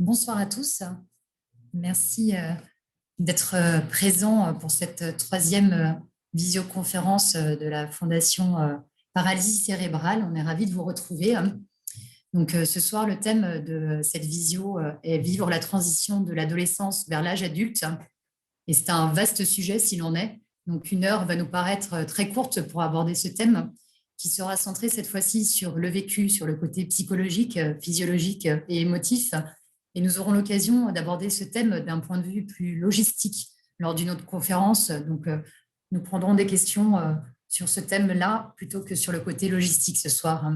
Bonsoir à tous. Merci d'être présents pour cette troisième visioconférence de la Fondation Paralysie cérébrale. On est ravis de vous retrouver. Donc, ce soir, le thème de cette visio est vivre la transition de l'adolescence vers l'âge adulte. Et c'est un vaste sujet s'il en est. Donc, une heure va nous paraître très courte pour aborder ce thème qui sera centré cette fois-ci sur le vécu, sur le côté psychologique, physiologique et émotif. Et nous aurons l'occasion d'aborder ce thème d'un point de vue plus logistique lors d'une autre conférence. Donc, nous prendrons des questions sur ce thème-là plutôt que sur le côté logistique ce soir.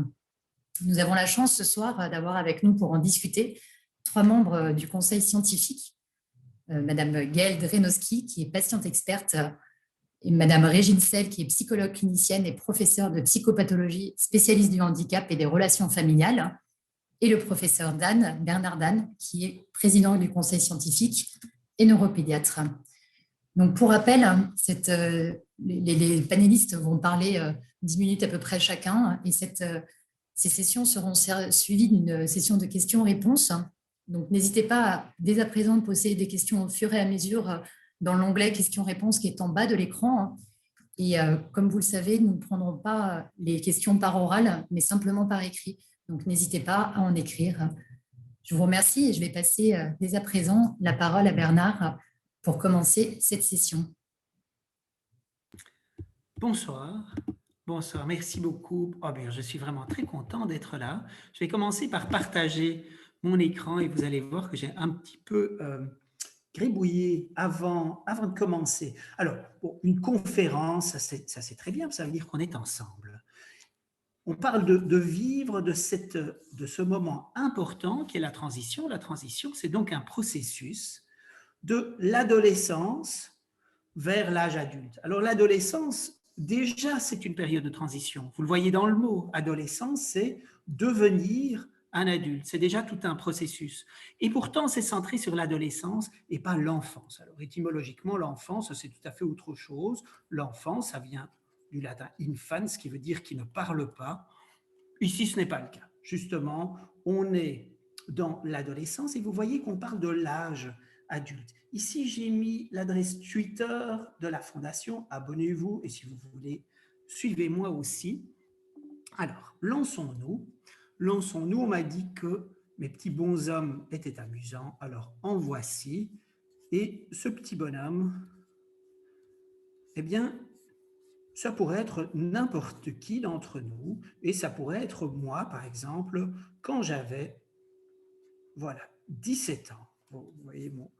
Nous avons la chance ce soir d'avoir avec nous pour en discuter 3 membres du conseil scientifique. Madame Gaëlle Drenowski, qui est patiente experte, et Madame Régine Selle, qui est psychologue clinicienne et professeure de psychopathologie, spécialiste du handicap et des relations familiales, et le professeur Bernard Dan, qui est président du conseil scientifique et neuropédiatre. Donc, pour rappel, les panélistes vont parler 10 minutes à peu près chacun, et ces sessions seront suivies d'une session de questions-réponses. Donc, n'hésitez pas dès à présent de poser des questions au fur et à mesure dans l'onglet questions-réponses qui est en bas de l'écran. Et comme vous le savez, nous ne prendrons pas les questions par oral, mais simplement par écrit. Donc, n'hésitez pas à en écrire. Je vous remercie et je vais passer dès à présent la parole à Bernard pour commencer cette session. Bonsoir. Bonsoir, merci beaucoup. Oh bien, je suis vraiment très content d'être là. Je vais commencer par partager mon écran et vous allez voir que j'ai un petit peu gribouillé avant de commencer. Alors, bon, une conférence, ça c'est très bien, ça veut dire qu'on est ensemble. On parle de vivre de ce moment important qui est la transition. La transition, c'est donc un processus de l'adolescence vers l'âge adulte. Alors l'adolescence, déjà, c'est une période de transition. Vous le voyez dans le mot. Adolescence, c'est devenir un adulte. C'est déjà tout un processus. Et pourtant, c'est centré sur l'adolescence et pas l'enfance. Alors étymologiquement, l'enfance, c'est tout à fait autre chose. L'enfance, ça vient du latin infans, qui veut dire qui ne parle pas. Ici, ce n'est pas le cas. Justement, on est dans l'adolescence et vous voyez qu'on parle de l'âge adulte. Ici, j'ai mis l'adresse Twitter de la Fondation. Abonnez-vous et si vous voulez, suivez-moi aussi. Alors, lançons-nous. On m'a dit que mes petits bonshommes étaient amusants. Alors, en voici. Et ce petit bonhomme, eh bien, ça pourrait être n'importe qui d'entre nous, et ça pourrait être moi, par exemple, quand j'avais, voilà, 17 ans. Vous voyez mon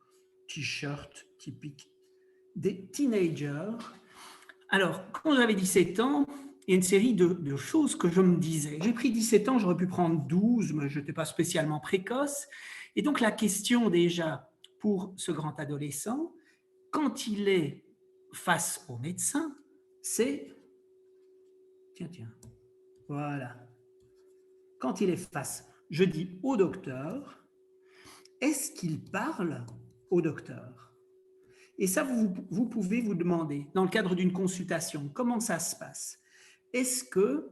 t-shirt typique des teenagers. Alors, quand j'avais 17 ans, il y a une série de choses que je me disais. J'ai pris 17 ans, j'aurais pu prendre 12, mais je n'étais pas spécialement précoce. Et donc, la question déjà pour ce grand adolescent, quand il est face au médecin, c'est... Tiens, voilà. Quand il est face, je dis au docteur, est-ce qu'il parle au docteur? Et ça, vous pouvez vous demander, dans le cadre d'une consultation, comment ça se passe? Est-ce que,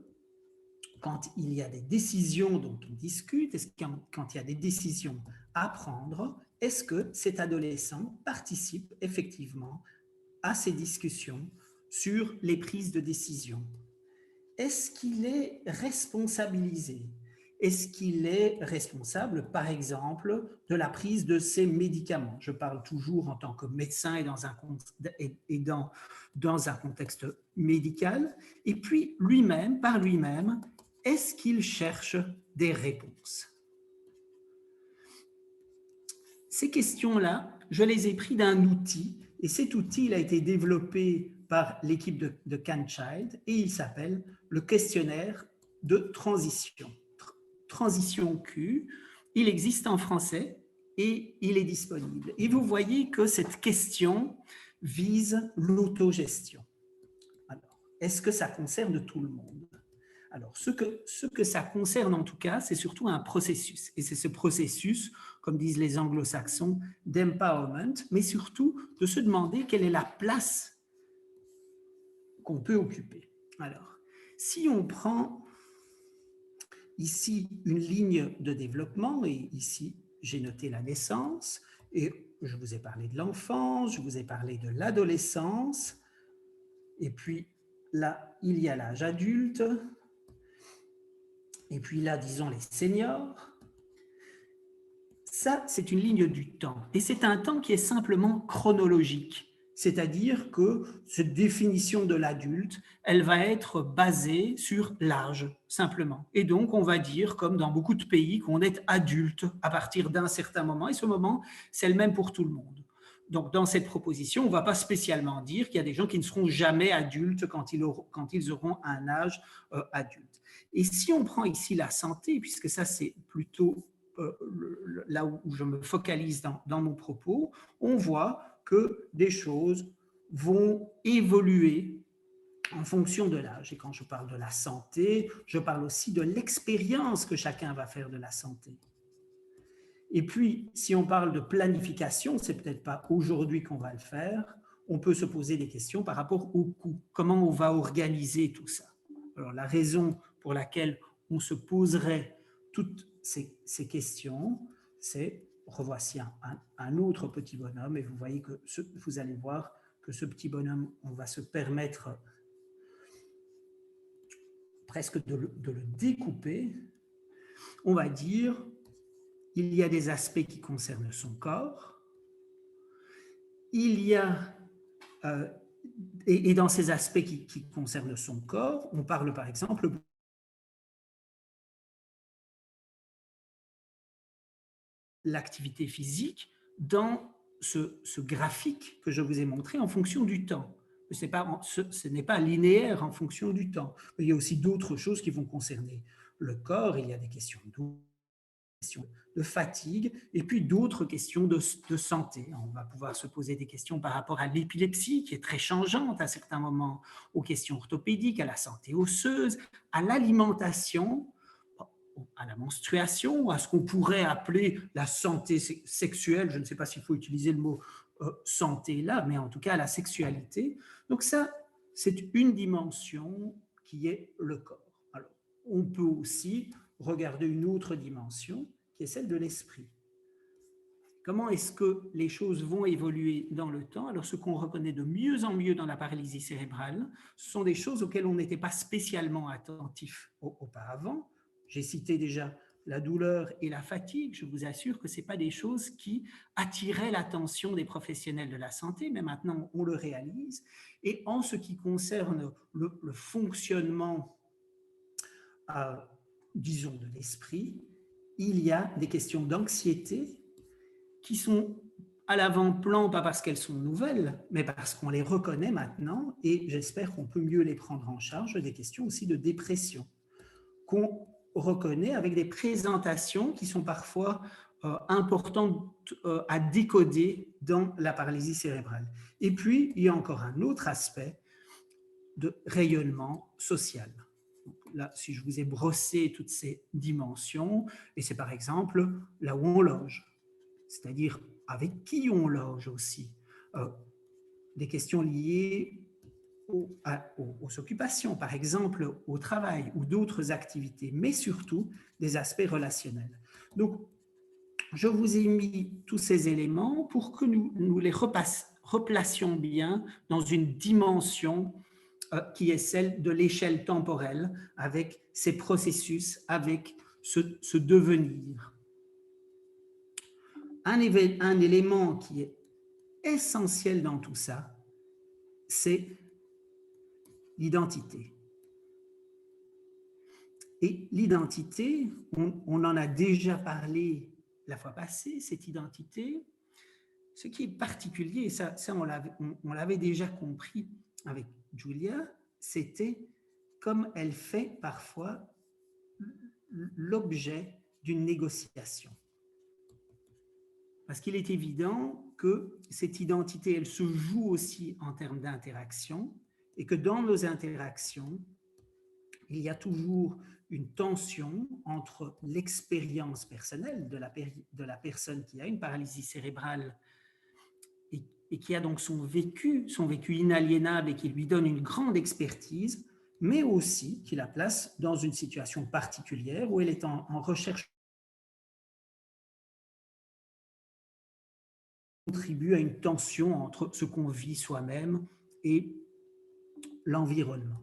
quand il y a des décisions dont on discute, est-ce que quand il y a des décisions à prendre, est-ce que cet adolescent participe effectivement à ces discussions sur les prises de décision? Est-ce qu'il est responsabilisé? Est-ce qu'il est responsable, par exemple, de la prise de ses médicaments? Je parle toujours en tant que médecin et dans un contexte médical. Et puis, lui-même, par lui-même, est-ce qu'il cherche des réponses? Ces questions-là, je les ai prises d'un outil, et cet outil il a été développé par l'équipe de CanChild, et il s'appelle le questionnaire de transition. Transition Q, il existe en français et il est disponible. Et vous voyez que cette question vise l'autogestion. Alors, est-ce que ça concerne tout le monde? Alors, ce que ça concerne en tout cas, c'est surtout un processus. Et c'est ce processus, comme disent les anglo-saxons, d'empowerment, mais surtout de se demander quelle est la place qu'on peut occuper. Alors, si on prend ici une ligne de développement et ici j'ai noté la naissance et je vous ai parlé de l'enfance, je vous ai parlé de l'adolescence et puis là, il y a l'âge adulte et puis là, disons les seniors. Ça, c'est une ligne du temps et c'est un temps qui est simplement chronologique. C'est-à-dire que cette définition de l'adulte, elle va être basée sur l'âge, simplement. Et donc, on va dire, comme dans beaucoup de pays, qu'on est adulte à partir d'un certain moment, et ce moment, c'est le même pour tout le monde. Donc, dans cette proposition, on ne va pas spécialement dire qu'il y a des gens qui ne seront jamais adultes quand ils auront un âge adulte. Et si on prend ici la santé, puisque ça, c'est plutôt là où je me focalise dans mon propos, on voit que des choses vont évoluer en fonction de l'âge. Et quand je parle de la santé, je parle aussi de l'expérience que chacun va faire de la santé. Et puis, si on parle de planification, c'est peut-être pas aujourd'hui qu'on va le faire, on peut se poser des questions par rapport au coût. Comment on va organiser tout ça? Alors, la raison pour laquelle on se poserait toutes ces questions, c'est, revoici un autre petit bonhomme, et vous voyez que vous allez voir que ce petit bonhomme, on va se permettre presque de le découper. On va dire, il y a des aspects qui concernent son corps, il y a, et dans ces aspects qui concernent son corps, on parle par exemple l'activité physique dans ce graphique que je vous ai montré en fonction du temps. Ce n'est pas linéaire en fonction du temps. Il y a aussi d'autres choses qui vont concerner le corps. Il y a des questions de fatigue et puis d'autres questions de santé. On va pouvoir se poser des questions par rapport à l'épilepsie qui est très changeante à certains moments, aux questions orthopédiques, à la santé osseuse, à l'alimentation, à la menstruation, à ce qu'on pourrait appeler la santé sexuelle. Je ne sais pas s'il faut utiliser le mot santé là, mais en tout cas à la sexualité. Donc ça, c'est une dimension qui est le corps. Alors, on peut aussi regarder une autre dimension qui est celle de l'esprit. Comment est-ce que les choses vont évoluer dans le temps? Alors, ce qu'on reconnaît de mieux en mieux dans la paralysie cérébrale, ce sont des choses auxquelles on n'était pas spécialement attentif auparavant. J'ai cité déjà la douleur et la fatigue. Je vous assure que ce n'est pas des choses qui attiraient l'attention des professionnels de la santé, mais maintenant, on le réalise. Et en ce qui concerne le fonctionnement, disons, de l'esprit, il y a des questions d'anxiété qui sont à l'avant-plan, pas parce qu'elles sont nouvelles, mais parce qu'on les reconnaît maintenant, et j'espère qu'on peut mieux les prendre en charge, des questions aussi de dépression, qu'on reconnaît avec des présentations qui sont parfois importantes à décoder dans la paralysie cérébrale. Et puis, il y a encore un autre aspect de rayonnement social. Là, si je vous ai brossé toutes ces dimensions, et c'est par exemple là où on loge, c'est-à-dire avec qui on loge aussi, des questions liées aux occupations, par exemple au travail ou d'autres activités, mais surtout des aspects relationnels. Donc, je vous ai mis tous ces éléments pour que nous les replacions bien dans une dimension qui est celle de l'échelle temporelle, avec ces processus, avec ce devenir. Un élément qui est essentiel dans tout ça, c'est l'identité. Et l'identité, on en a déjà parlé la fois passée, cette identité, ce qui est particulier, et ça on l'avait déjà compris avec Julia, c'était comme elle fait parfois l'objet d'une négociation. Parce qu'il est évident que cette identité, elle se joue aussi en termes d'interaction, et que dans nos interactions, il y a toujours une tension entre l'expérience personnelle de la personne qui a une paralysie cérébrale et qui a donc son vécu inaliénable et qui lui donne une grande expertise, mais aussi qui la place dans une situation particulière où elle est en recherche contribue à une tension entre ce qu'on vit soi-même et l'environnement.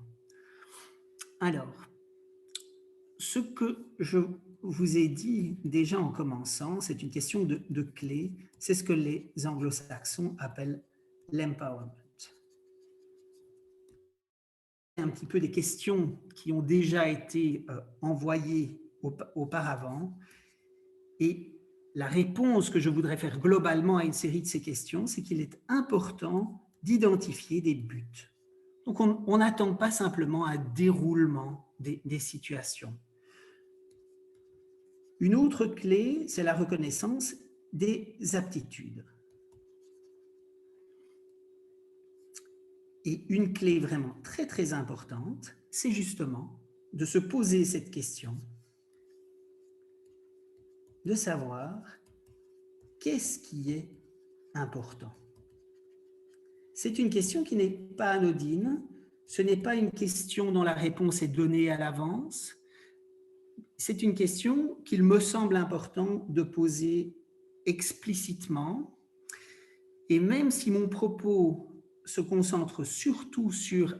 Alors, ce que je vous ai dit déjà en commençant, c'est une question de clé, c'est ce que les anglo-saxons appellent l'empowerment. Un petit peu des questions qui ont déjà été envoyées auparavant, et la réponse que je voudrais faire globalement à une série de ces questions, c'est qu'il est important d'identifier des buts. Donc on n'attend pas simplement un déroulement des situations. Une autre clé, c'est la reconnaissance des aptitudes. Et une clé vraiment très très importante, c'est justement de se poser cette question, de savoir qu'est-ce qui est important. C'est une question qui n'est pas anodine, ce n'est pas une question dont la réponse est donnée à l'avance, c'est une question qu'il me semble important de poser explicitement, et même si mon propos se concentre surtout sur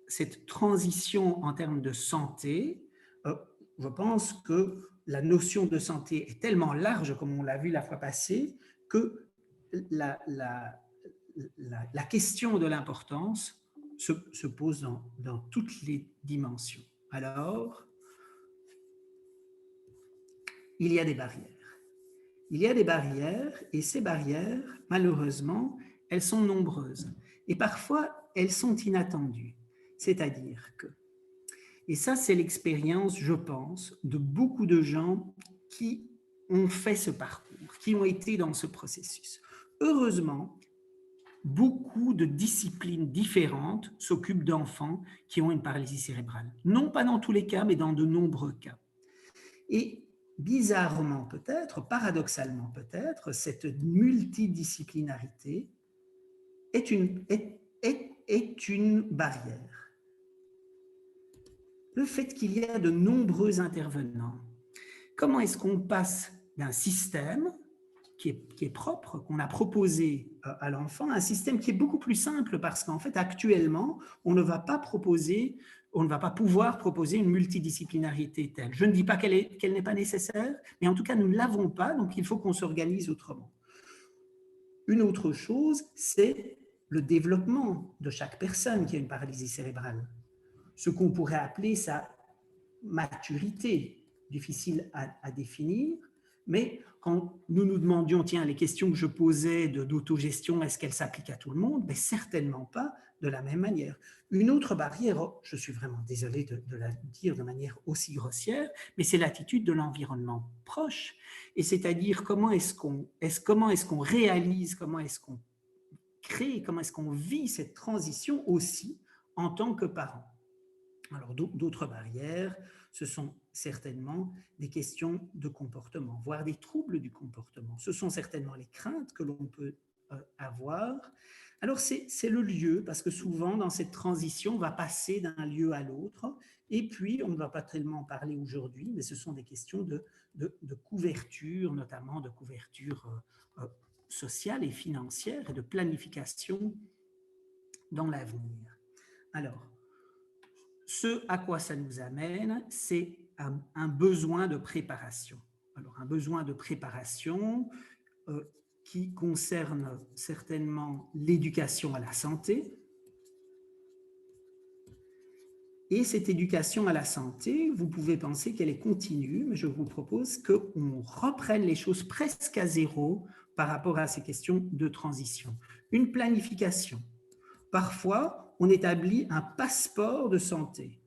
cette transition en termes de santé, je pense que la notion de santé est tellement large, comme on l'a vu la fois passée, que la question de l'importance se pose dans toutes les dimensions. Alors, il y a des barrières. Il y a des barrières, et ces barrières, malheureusement, elles sont nombreuses. Et parfois, elles sont inattendues. C'est-à-dire que, et ça c'est l'expérience, je pense, de beaucoup de gens qui ont fait ce parcours, qui ont été dans ce processus. Heureusement, beaucoup de disciplines différentes s'occupent d'enfants qui ont une paralysie cérébrale. Non pas dans tous les cas, mais dans de nombreux cas. Et bizarrement peut-être, paradoxalement peut-être, cette multidisciplinarité est une barrière. Le fait qu'il y a de nombreux intervenants, comment est-ce qu'on passe d'un système qui est propre, qu'on a proposé à l'enfant, à un système qui est beaucoup plus simple, parce qu'en fait, actuellement, on ne va pas pouvoir proposer une multidisciplinarité telle. Je ne dis pas qu'elle n'est pas nécessaire, mais en tout cas, nous ne l'avons pas, donc il faut qu'on s'organise autrement. Une autre chose, c'est le développement de chaque personne qui a une paralysie cérébrale. Ce qu'on pourrait appeler sa maturité, difficile à définir, mais quand nous nous demandions, tiens, les questions que je posais d'autogestion, est-ce qu'elles s'appliquent à tout le monde? Mais certainement pas de la même manière. Une autre barrière, je suis vraiment désolé de la dire de manière aussi grossière, mais c'est l'attitude de l'environnement proche. Et c'est-à-dire comment est-ce qu'on réalise, comment est-ce qu'on crée, comment est-ce qu'on vit cette transition aussi en tant que parent. Alors d'autres barrières, ce sont certainement des questions de comportement, voire des troubles du comportement. Ce sont certainement les craintes que l'on peut avoir. Alors c'est le lieu, parce que souvent dans cette transition, on va passer d'un lieu à l'autre, et puis on ne va pas tellement parler aujourd'hui, mais ce sont des questions de couverture, notamment de couverture sociale et financière, et de planification dans l'avenir. Alors, ce à quoi ça nous amène, c'est un besoin de préparation. Alors, un besoin de préparation qui concerne certainement l'éducation à la santé. Et cette éducation à la santé, vous pouvez penser qu'elle est continue, mais je vous propose qu'on reprenne les choses presque à zéro par rapport à ces questions de transition. Une planification. Parfois, on établit un passeport de santé.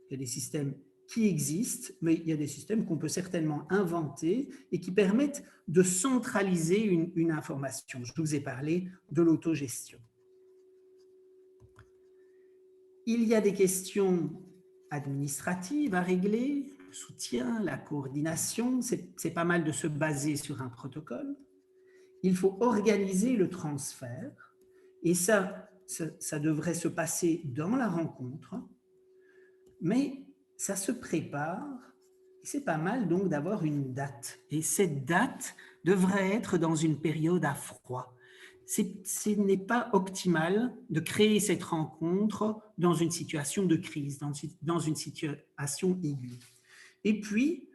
Il y a des systèmes qui existent, mais il y a des systèmes qu'on peut certainement inventer et qui permettent de centraliser une information. Je vous ai parlé de l'autogestion. Il y a des questions administratives à régler, le soutien, la coordination, c'est pas mal de se baser sur un protocole. Il faut organiser le transfert, et ça devrait se passer dans la rencontre, mais ça se prépare, et c'est pas mal donc d'avoir une date. Et cette date devrait être dans une période à froid. ce n'est pas optimal de créer cette rencontre dans une situation de crise, dans une situation aiguë. Et puis,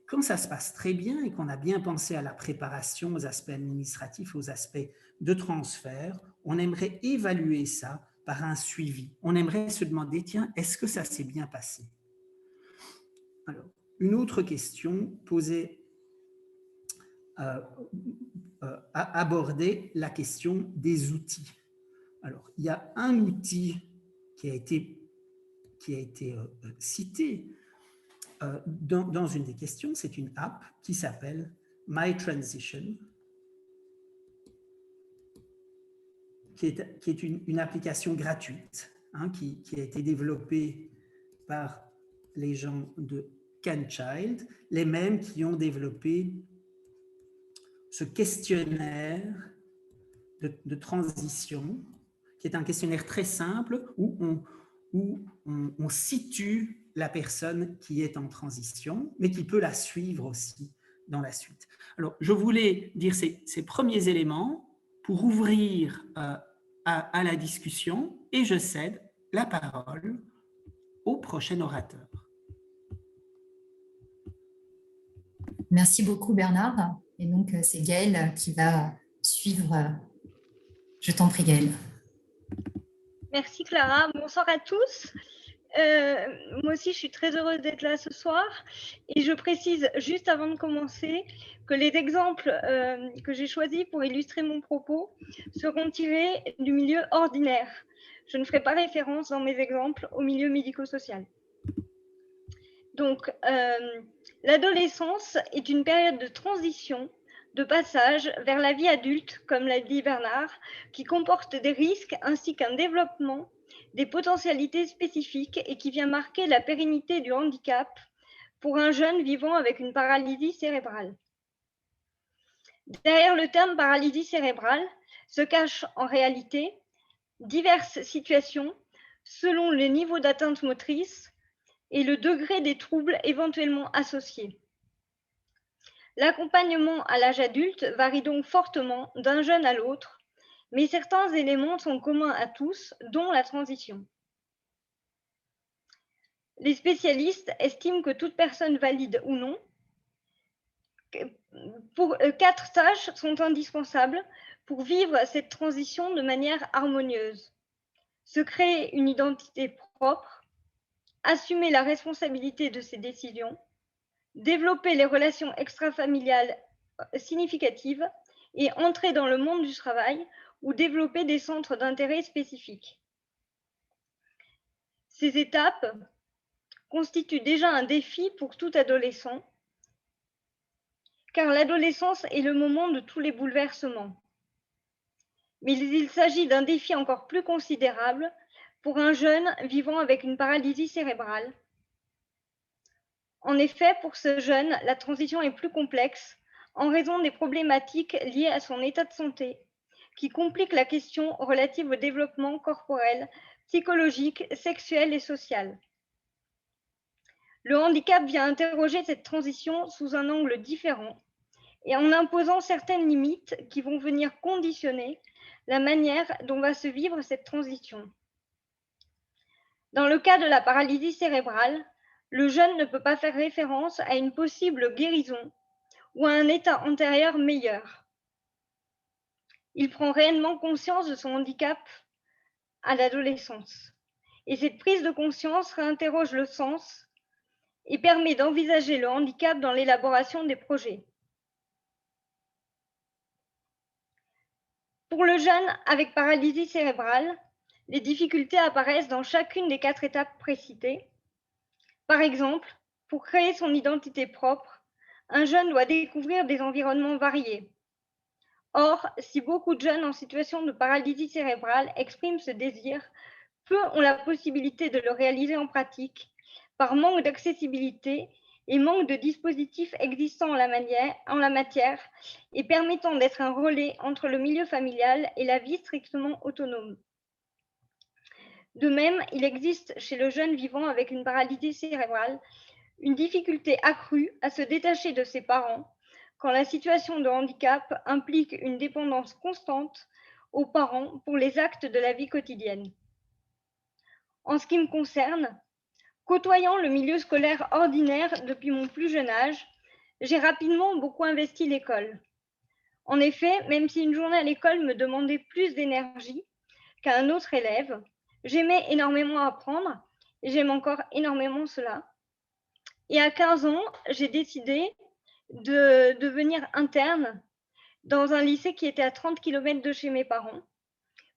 quand ça se passe très bien et qu'on a bien pensé à la préparation, aux aspects administratifs, aux aspects de transfert, on aimerait évaluer ça par un suivi. On aimerait se demander, tiens, est-ce que ça s'est bien passé? Alors, une autre question posée aborder la question des outils. Alors, il y a un outil qui a été cité dans une des questions, c'est une app qui s'appelle My Transition, qui est une application gratuite qui a été développée par les gens de CanChild, les mêmes qui ont développé ce questionnaire de transition, qui est un questionnaire très simple où on situe la personne qui est en transition, mais qui peut la suivre aussi dans la suite. Alors, je voulais dire ces premiers éléments pour ouvrir à la discussion et je cède la parole au prochain orateur. Merci beaucoup Bernard. Et donc c'est Gaëlle qui va suivre. Je t'en prie Gaëlle. Merci Clara. Bonsoir à tous. Moi aussi, je suis très heureuse d'être là ce soir. Et je précise juste avant de commencer que les exemples que j'ai choisis pour illustrer mon propos seront tirés du milieu ordinaire. Je ne ferai pas référence dans mes exemples au milieu médico-social. Donc, l'adolescence est une période de transition, de passage vers la vie adulte, comme l'a dit Bernard, qui comporte des risques ainsi qu'un développement, des potentialités spécifiques et qui vient marquer la pérennité du handicap pour un jeune vivant avec une paralysie cérébrale. Derrière le terme paralysie cérébrale se cachent en réalité diverses situations selon le niveau d'atteinte motrice et le degré des troubles éventuellement associés. L'accompagnement à l'âge adulte varie donc fortement d'un jeune à l'autre, mais certains éléments sont communs à tous, dont la transition. Les spécialistes estiment que toute personne valide ou non, 4 tâches sont indispensables pour vivre cette transition de manière harmonieuse. Se créer une identité propre, assumer la responsabilité de ses décisions, développer les relations extrafamiliales significatives et entrer dans le monde du travail ou développer des centres d'intérêt spécifiques. Ces étapes constituent déjà un défi pour tout adolescent, car l'adolescence est le moment de tous les bouleversements. Mais il s'agit d'un défi encore plus considérable pour un jeune vivant avec une paralysie cérébrale. En effet, pour ce jeune, la transition est plus complexe en raison des problématiques liées à son état de santé, qui compliquent la question relative au développement corporel, psychologique, sexuel et social. Le handicap vient interroger cette transition sous un angle différent et en imposant certaines limites qui vont venir conditionner la manière dont va se vivre cette transition. Dans le cas de la paralysie cérébrale, le jeune ne peut pas faire référence à une possible guérison ou à un état antérieur meilleur. Il prend réellement conscience de son handicap à l'adolescence. Et cette prise de conscience réinterroge le sens et permet d'envisager le handicap dans l'élaboration des projets. Pour le jeune avec paralysie cérébrale, les difficultés apparaissent dans chacune des 4 étapes précitées. Par exemple, pour créer son identité propre, un jeune doit découvrir des environnements variés. Or, si beaucoup de jeunes en situation de paralysie cérébrale expriment ce désir, peu ont la possibilité de le réaliser en pratique, par manque d'accessibilité et manque de dispositifs existants en la matière et permettant d'être un relais entre le milieu familial et la vie strictement autonome. De même, il existe chez le jeune vivant avec une paralysie cérébrale une difficulté accrue à se détacher de ses parents quand la situation de handicap implique une dépendance constante aux parents pour les actes de la vie quotidienne. En ce qui me concerne, côtoyant le milieu scolaire ordinaire depuis mon plus jeune âge, j'ai rapidement beaucoup investi l'école. En effet, même si une journée à l'école me demandait plus d'énergie qu'à un autre élève, j'aimais énormément apprendre et j'aime encore énormément cela. Et à 15 ans, j'ai décidé de devenir interne dans un lycée qui était à 30 km de chez mes parents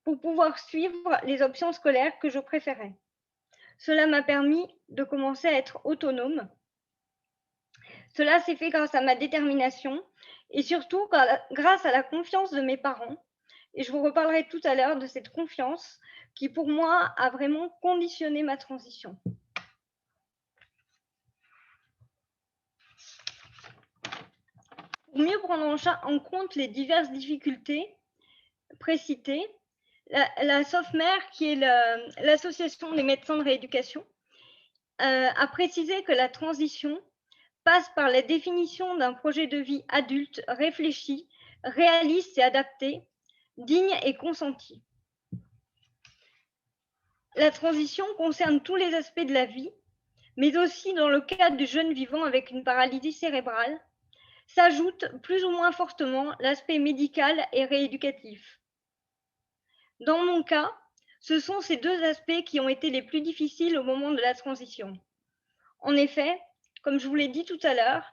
pour pouvoir suivre les options scolaires que je préférais. Cela m'a permis de commencer à être autonome. Cela s'est fait grâce à ma détermination et surtout grâce à la confiance de mes parents. Et je vous reparlerai tout à l'heure de cette confiance qui, pour moi, a vraiment conditionné ma transition. Pour mieux prendre en compte les diverses difficultés précitées, la SOFMER, qui est l'association des médecins de rééducation, a précisé que la transition passe par la définition d'un projet de vie adulte réfléchi, réaliste et adapté, digne et consenti. La transition concerne tous les aspects de la vie, mais aussi dans le cas du jeune vivant avec une paralysie cérébrale, s'ajoute plus ou moins fortement l'aspect médical et rééducatif. Dans mon cas, ce sont ces deux aspects qui ont été les plus difficiles au moment de la transition. En effet, comme je vous l'ai dit tout à l'heure,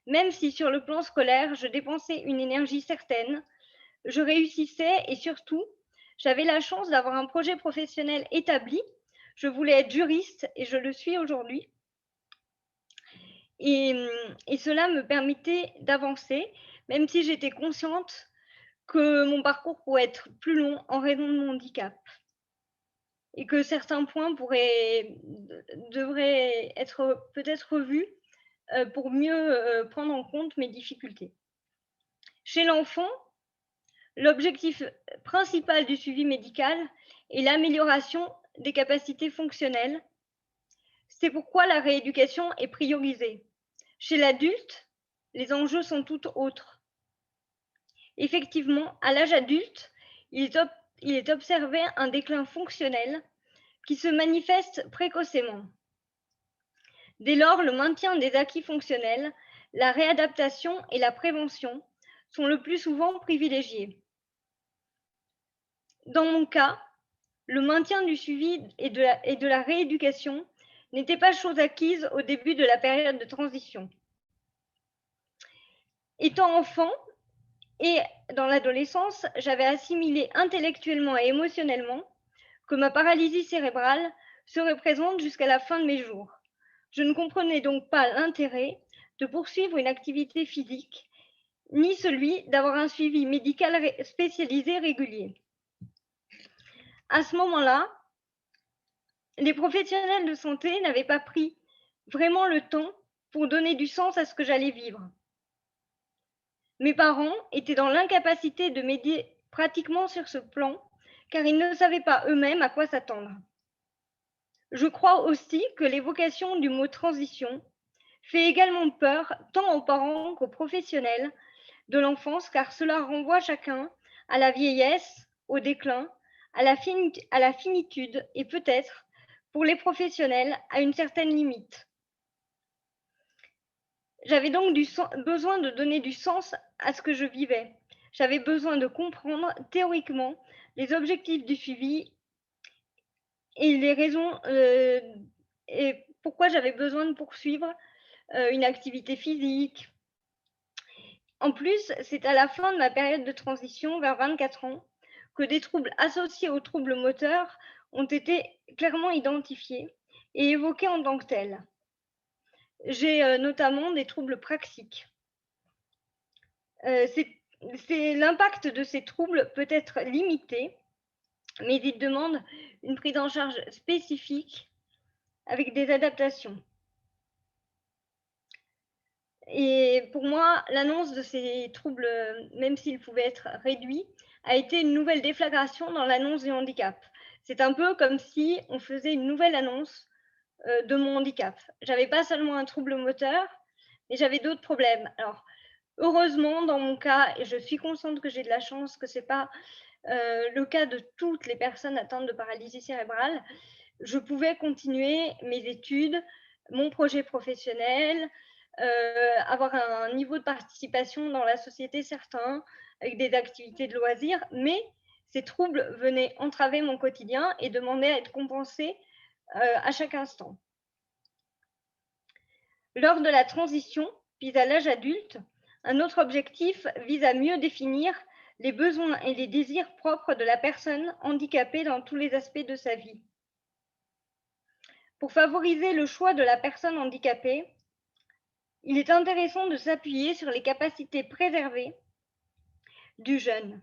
même si sur le plan scolaire, je dépensais une énergie certaine, je réussissais et surtout, j'avais la chance d'avoir un projet professionnel établi. Je voulais être juriste et je le suis aujourd'hui. Et cela me permettait d'avancer, même si j'étais consciente que mon parcours pourrait être plus long en raison de mon handicap et que certains points devraient être peut-être revus pour mieux prendre en compte mes difficultés. Chez l'enfant, l'objectif principal du suivi médical est l'amélioration des capacités fonctionnelles. C'est pourquoi la rééducation est priorisée. Chez l'adulte, les enjeux sont tout autres. Effectivement, à l'âge adulte, il est observé un déclin fonctionnel qui se manifeste précocement. Dès lors, le maintien des acquis fonctionnels, la réadaptation et la prévention sont le plus souvent privilégiés. Dans mon cas, le maintien du suivi et de la rééducation n'était pas chose acquise au début de la période de transition. Étant enfant et dans l'adolescence, j'avais assimilé intellectuellement et émotionnellement que ma paralysie cérébrale serait présente jusqu'à la fin de mes jours. Je ne comprenais donc pas l'intérêt de poursuivre une activité physique, ni celui d'avoir un suivi médical spécialisé régulier. À ce moment-là, les professionnels de santé n'avaient pas pris vraiment le temps pour donner du sens à ce que j'allais vivre. Mes parents étaient dans l'incapacité de m'aider pratiquement sur ce plan, car ils ne savaient pas eux-mêmes à quoi s'attendre. Je crois aussi que l'évocation du mot transition fait également peur tant aux parents qu'aux professionnels de l'enfance, car cela renvoie chacun à la vieillesse, au déclin, à la finitude et peut-être, pour les professionnels, à une certaine limite. J'avais donc besoin de donner du sens à ce que je vivais. J'avais besoin de comprendre théoriquement les objectifs du suivi et les raisons et pourquoi j'avais besoin de poursuivre une activité physique. En plus, c'est à la fin de ma période de transition, vers 24 ans, que des troubles associés aux troubles moteurs ont été clairement identifiés et évoqués en tant que tels. J'ai notamment des troubles praxiques. L'impact de ces troubles peut être limité, mais il demande une prise en charge spécifique avec des adaptations. Et pour moi, l'annonce de ces troubles, même s'ils pouvaient être réduits, a été une nouvelle déflagration dans l'annonce du handicap. C'est un peu comme si on faisait une nouvelle annonce de mon handicap. J'avais pas seulement un trouble moteur, mais j'avais d'autres problèmes. Alors, heureusement, dans mon cas, et je suis consciente que j'ai de la chance, que c'est pas le cas de toutes les personnes atteintes de paralysie cérébrale, je pouvais continuer mes études, mon projet professionnel, avoir un niveau de participation dans la société certain, avec des activités de loisirs, mais ces troubles venaient entraver mon quotidien et demandaient à être compensés à chaque instant. Lors de la transition, puis à l'âge adulte, un autre objectif vise à mieux définir les besoins et les désirs propres de la personne handicapée dans tous les aspects de sa vie. Pour favoriser le choix de la personne handicapée, il est intéressant de s'appuyer sur les capacités préservées du jeune.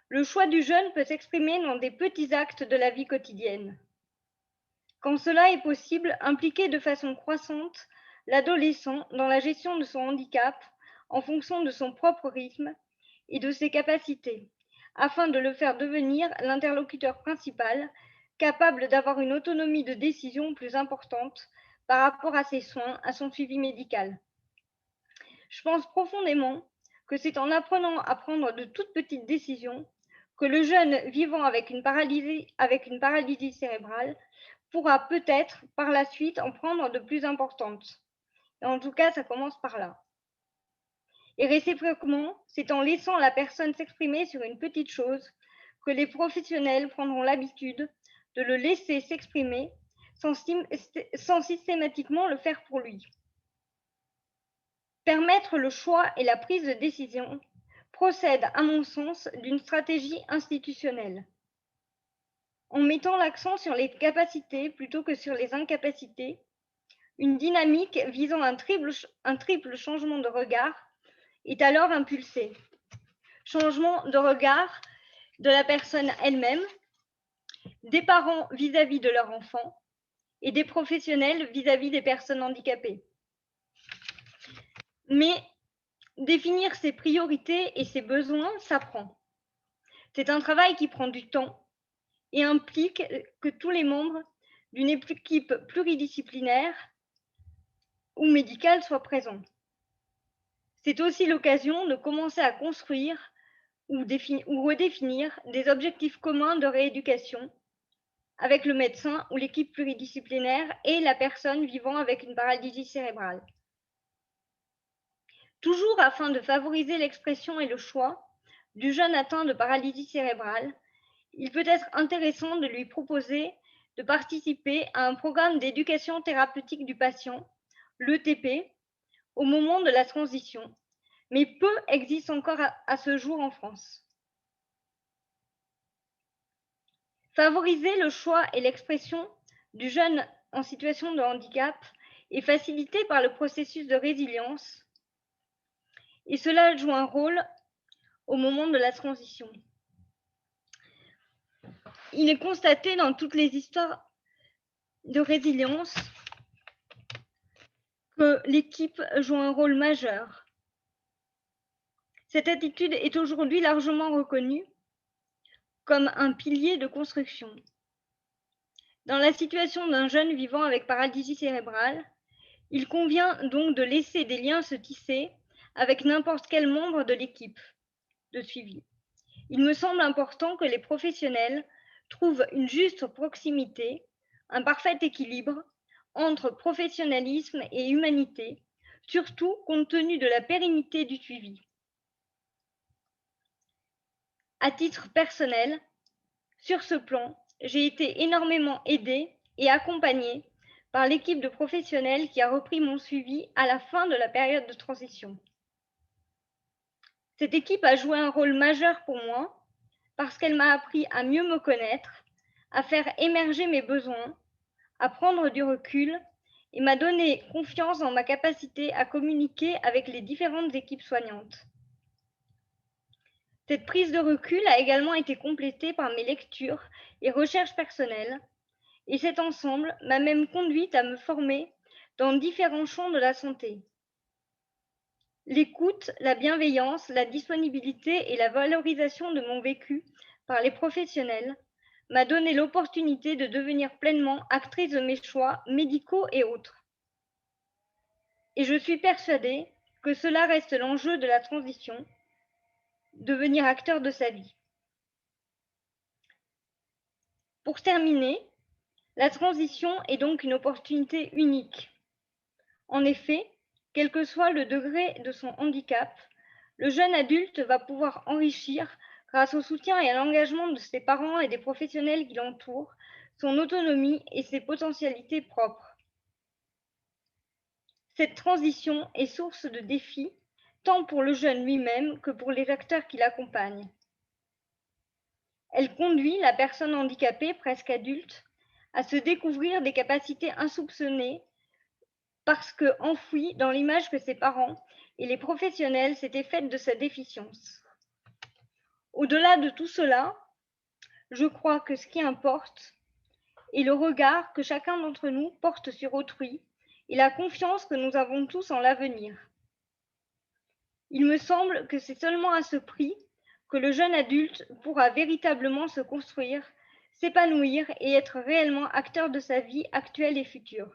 Le choix du jeune peut s'exprimer dans des petits actes de la vie quotidienne. Quand cela est possible, impliquer de façon croissante l'adolescent dans la gestion de son handicap en fonction de son propre rythme et de ses capacités, afin de le faire devenir l'interlocuteur principal, capable d'avoir une autonomie de décision plus importante par rapport à ses soins, à son suivi médical. Je pense profondément que c'est en apprenant à prendre de toutes petites décisions que le jeune vivant avec une paralysie cérébrale pourra peut-être par la suite en prendre de plus importantes. Et en tout cas, ça commence par là. Et réciproquement, c'est en laissant la personne s'exprimer sur une petite chose que les professionnels prendront l'habitude de le laisser s'exprimer sans systématiquement le faire pour lui. Permettre le choix et la prise de décision procède, à mon sens, d'une stratégie institutionnelle. En mettant l'accent sur les capacités plutôt que sur les incapacités, une dynamique visant un triple changement de regard est alors impulsée. Changement de regard de la personne elle-même, des parents vis-à-vis de leur enfant et des professionnels vis-à-vis des personnes handicapées. Mais définir ses priorités et ses besoins s'apprend. C'est un travail qui prend du temps et implique que tous les membres d'une équipe pluridisciplinaire ou médicale soient présents. C'est aussi l'occasion de commencer à construire ou redéfinir des objectifs communs de rééducation avec le médecin ou l'équipe pluridisciplinaire et la personne vivant avec une paralysie cérébrale. Toujours afin de favoriser l'expression et le choix du jeune atteint de paralysie cérébrale, il peut être intéressant de lui proposer de participer à un programme d'éducation thérapeutique du patient, l'ETP, au moment de la transition, mais peu existent encore à ce jour en France. Favoriser le choix et l'expression du jeune en situation de handicap est facilité par le processus de résilience et cela joue un rôle au moment de la transition. Il est constaté dans toutes les histoires de résilience que l'équipe joue un rôle majeur. Cette attitude est aujourd'hui largement reconnue comme un pilier de construction. Dans la situation d'un jeune vivant avec paralysie cérébrale, il convient donc de laisser des liens se tisser avec n'importe quel membre de l'équipe de suivi. Il me semble important que les professionnels trouvent une juste proximité, un parfait équilibre entre professionnalisme et humanité, surtout compte tenu de la pérennité du suivi. À titre personnel, sur ce plan, j'ai été énormément aidée et accompagnée par l'équipe de professionnels qui a repris mon suivi à la fin de la période de transition. Cette équipe a joué un rôle majeur pour moi parce qu'elle m'a appris à mieux me connaître, à faire émerger mes besoins, à prendre du recul et m'a donné confiance en ma capacité à communiquer avec les différentes équipes soignantes. Cette prise de recul a également été complétée par mes lectures et recherches personnelles, et cet ensemble m'a même conduite à me former dans différents champs de la santé. L'écoute, la bienveillance, la disponibilité et la valorisation de mon vécu par les professionnels m'a donné l'opportunité de devenir pleinement actrice de mes choix médicaux et autres. Et je suis persuadée que cela reste l'enjeu de la transition, devenir acteur de sa vie. Pour terminer, la transition est donc une opportunité unique. En effet, quel que soit le degré de son handicap, le jeune adulte va pouvoir enrichir, grâce au soutien et à l'engagement de ses parents et des professionnels qui l'entourent, son autonomie et ses potentialités propres. Cette transition est source de défis, tant pour le jeune lui-même que pour les acteurs qui l'accompagnent. Elle conduit la personne handicapée, presque adulte, à se découvrir des capacités insoupçonnées parce que enfouies dans l'image que ses parents et les professionnels s'étaient faites de sa déficience. Au-delà de tout cela, je crois que ce qui importe est le regard que chacun d'entre nous porte sur autrui et la confiance que nous avons tous en l'avenir. Il me semble que c'est seulement à ce prix que le jeune adulte pourra véritablement se construire, s'épanouir et être réellement acteur de sa vie actuelle et future.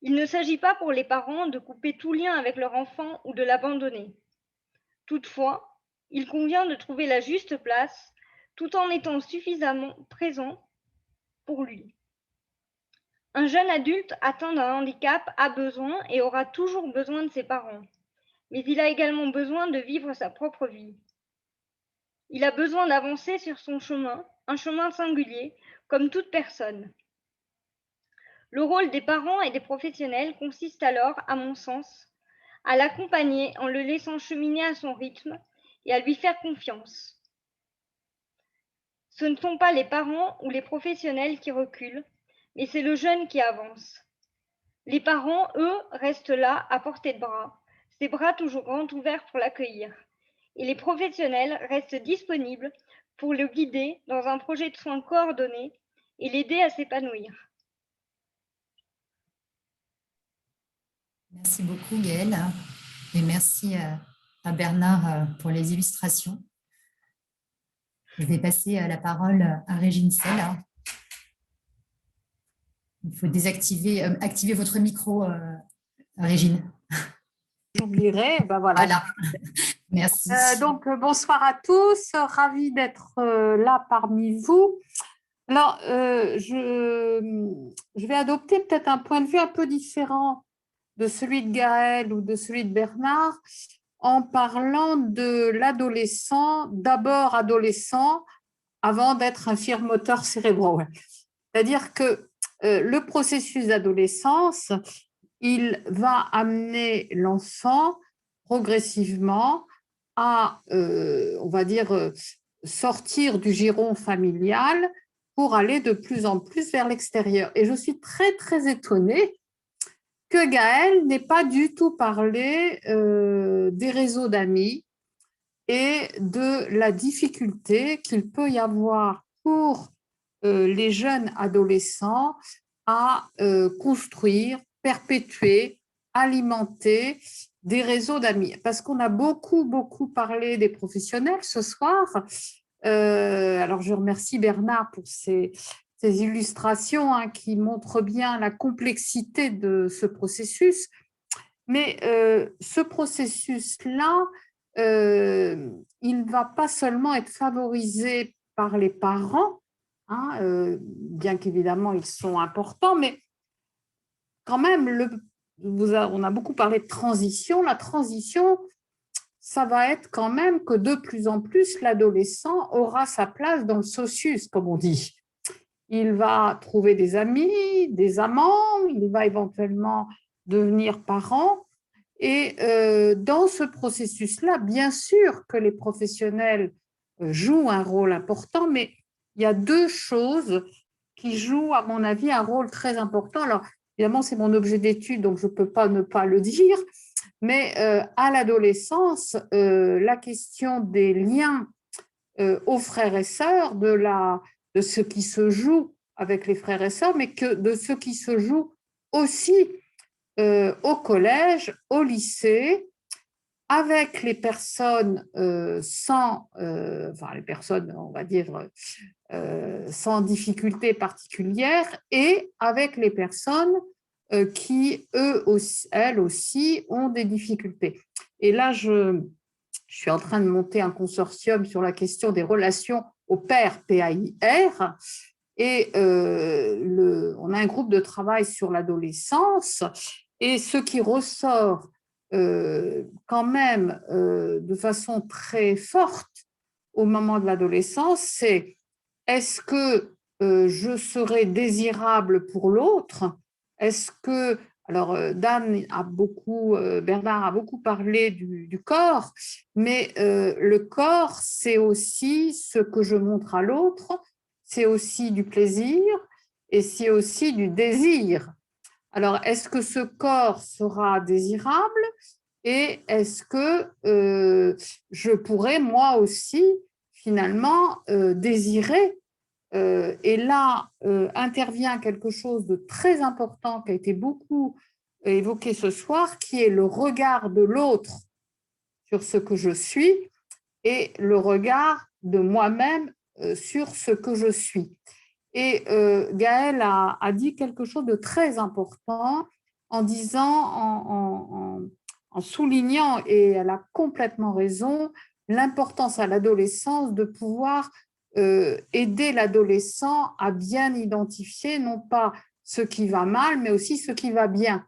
Il ne s'agit pas pour les parents de couper tout lien avec leur enfant ou de l'abandonner. Toutefois, il convient de trouver la juste place tout en étant suffisamment présent pour lui. Un jeune adulte atteint d'un handicap a besoin et aura toujours besoin de ses parents, mais il a également besoin de vivre sa propre vie. Il a besoin d'avancer sur son chemin, un chemin singulier, comme toute personne. Le rôle des parents et des professionnels consiste alors, à mon sens, à l'accompagner en le laissant cheminer à son rythme et à lui faire confiance. Ce ne sont pas les parents ou les professionnels qui reculent, mais c'est le jeune qui avance. Les parents, eux, restent là, à portée de bras, ses bras toujours grands ouverts pour l'accueillir. Et les professionnels restent disponibles pour le guider dans un projet de soins coordonné et l'aider à s'épanouir. Merci beaucoup, Gaëlle, et merci à Bernard pour les illustrations. Je vais passer la parole à Régine Sell. Il faut activer votre micro, Régine. J'oublierai, ben voilà. Voilà. Merci. Donc, bonsoir à tous, ravie d'être là parmi vous. Alors, je vais adopter peut-être un point de vue un peu différent de celui de Gaëlle ou de celui de Bernard, en parlant de l'adolescent, d'abord adolescent, avant d'être infirme moteur cérébraux. C'est-à-dire que le processus d'adolescence, il va amener l'enfant progressivement à, on va dire, sortir du giron familial pour aller de plus en plus vers l'extérieur. Et je suis très, très étonnée que Gaëlle n'ait pas du tout parlé des réseaux d'amis et de la difficulté qu'il peut y avoir pour les jeunes adolescents à construire, perpétuer, alimenter des réseaux d'amis. Parce qu'on a beaucoup, beaucoup parlé des professionnels ce soir. Alors, je remercie Bernard pour ces illustrations qui montrent bien la complexité de ce processus. Mais ce processus-là, il ne va pas seulement être favorisé par les parents, bien qu'évidemment ils sont importants, mais quand même, on a beaucoup parlé de transition. La transition, ça va être quand même que de plus en plus, l'adolescent aura sa place dans le socius, comme on dit. Il va trouver des amis, des amants, il va éventuellement devenir parent. Et dans ce processus-là, bien sûr que les professionnels jouent un rôle important, mais il y a deux choses qui jouent, à mon avis, un rôle très important. Alors, évidemment, c'est mon objet d'étude, donc je ne peux pas ne pas le dire, mais à l'adolescence, la question des liens aux frères et sœurs, de ce qui se joue avec les frères et sœurs, mais que de ce qui se joue aussi au collège, au lycée, avec les personnes les personnes, on va dire, sans difficulté particulière, et avec les personnes qui, elles aussi, ont des difficultés. Et là, je suis en train de monter un consortium sur la question des relations au PAIR, P-A-I-R, et on a un groupe de travail sur l'adolescence, et ce qui ressort quand même de façon très forte au moment de l'adolescence, c'est est-ce que je serai désirable pour l'autre? Est-ce que, alors Bernard a beaucoup parlé du corps, mais le corps, c'est aussi ce que je montre à l'autre, c'est aussi du plaisir et c'est aussi du désir. Alors, est-ce que ce corps sera désirable et est-ce que je pourrais moi aussi finalement désirer et là intervient quelque chose de très important qui a été beaucoup évoqué ce soir, qui est le regard de l'autre sur ce que je suis et le regard de moi-même sur ce que je suis. Et Gaëlle a dit quelque chose de très important en disant, en soulignant, et elle a complètement raison, l'importance à l'adolescence de pouvoir aider l'adolescent à bien identifier non pas ce qui va mal, mais aussi ce qui va bien.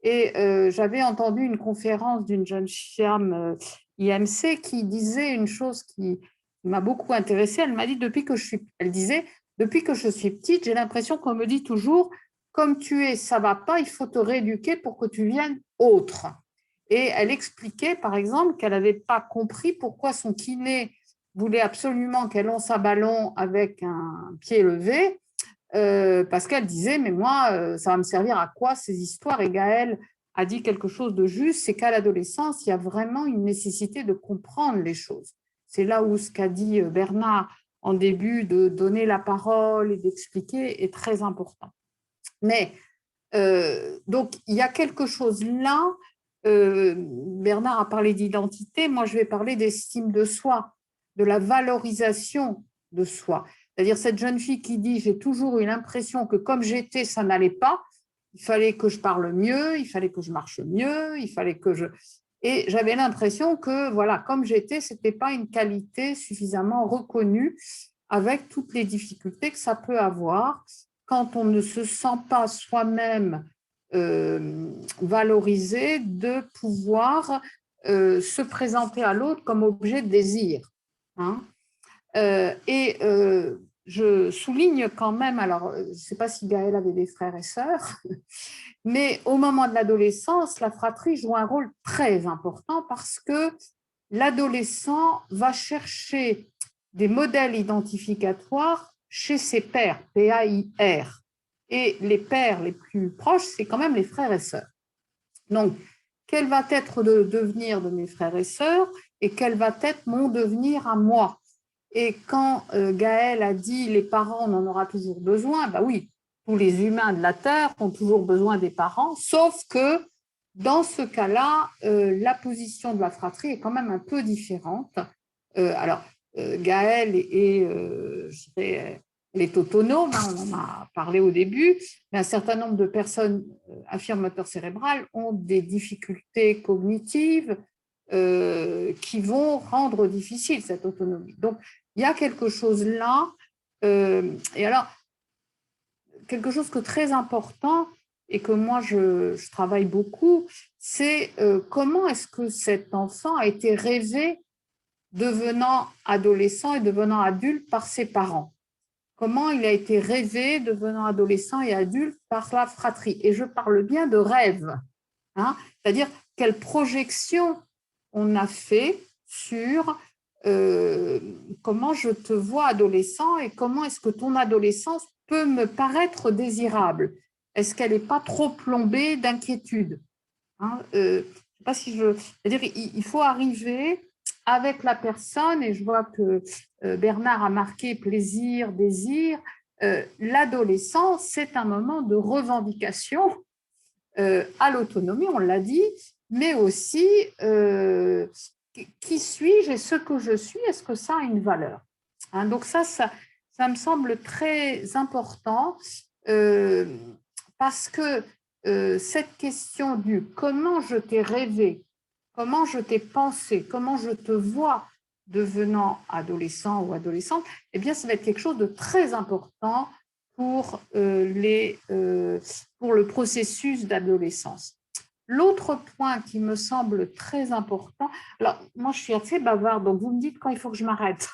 Et j'avais entendu une conférence d'une jeune femme IMC qui disait une chose qui m'a beaucoup intéressée. Elle m'a dit, elle disait, depuis que je suis petite, j'ai l'impression qu'on me dit toujours, comme tu es, ça va pas, il faut te rééduquer pour que tu viennes autre. Et elle expliquait, par exemple, qu'elle n'avait pas compris pourquoi son kiné voulait absolument qu'elle lance un ballon avec un pied levé, parce qu'elle disait, mais moi, ça va me servir à quoi ces histoires? Et Gaëlle a dit quelque chose de juste, c'est qu'à l'adolescence, il y a vraiment une nécessité de comprendre les choses. C'est là où ce qu'a dit Bernard en début, de donner la parole et d'expliquer, est très important. Mais donc, il y a quelque chose là. Bernard a parlé d'identité, moi je vais parler d'estime de soi, de la valorisation de soi. C'est-à-dire cette jeune fille qui dit « j'ai toujours eu l'impression que comme j'étais, ça n'allait pas, il fallait que je parle mieux, il fallait que je marche mieux, il fallait que je… » Et j'avais l'impression que, voilà, comme j'étais, ce n'était pas une qualité suffisamment reconnue avec toutes les difficultés que ça peut avoir quand on ne se sent pas soi-même valorisé, de pouvoir se présenter à l'autre comme objet de désir. Hein. Je souligne quand même, alors je ne sais pas si Gaëlle avait des frères et sœurs, mais au moment de l'adolescence, la fratrie joue un rôle très important parce que l'adolescent va chercher des modèles identificatoires chez ses pairs, P-A-I-R. Et les pairs les plus proches, c'est quand même les frères et sœurs. Donc, quel va être le devenir de mes frères et sœurs et quel va être mon devenir à moi? Et quand Gaëlle a dit « les parents, on en aura toujours besoin », ben oui, tous les humains de la Terre ont toujours besoin des parents, sauf que dans ce cas-là, la position de la fratrie est quand même un peu différente. Gaëlle elle est autonome, hein, on en a parlé au début, mais un certain nombre de personnes affirmateurs cérébrales ont des difficultés cognitives qui vont rendre difficile cette autonomie. Donc, il y a quelque chose là. Et alors, quelque chose de très important et que moi, je travaille beaucoup, c'est comment est-ce que cet enfant a été rêvé devenant adolescent et devenant adulte par ses parents. Comment il a été rêvé devenant adolescent et adulte par la fratrie. Et je parle bien de rêve, hein, c'est-à-dire quelle projection on a fait sur comment je te vois adolescent et comment est-ce que ton adolescence peut me paraître désirable. Est-ce qu'elle n'est pas trop plombée d'inquiétude, hein, je sais pas si c'est-à-dire il faut arriver avec la personne, et je vois que Bernard a marqué plaisir, désir. L'adolescence, c'est un moment de revendication à l'autonomie, on l'a dit, mais aussi qui suis-je et ce que je suis, est-ce que ça a une valeur, hein, donc ça me semble très important parce que cette question du comment je t'ai rêvé, comment je t'ai pensé, comment je te vois devenant adolescent ou adolescente, eh bien, ça va être quelque chose de très important pour le processus d'adolescence. L'autre point qui me semble très important, alors moi je suis assez bavarde, donc vous me dites quand il faut que je m'arrête.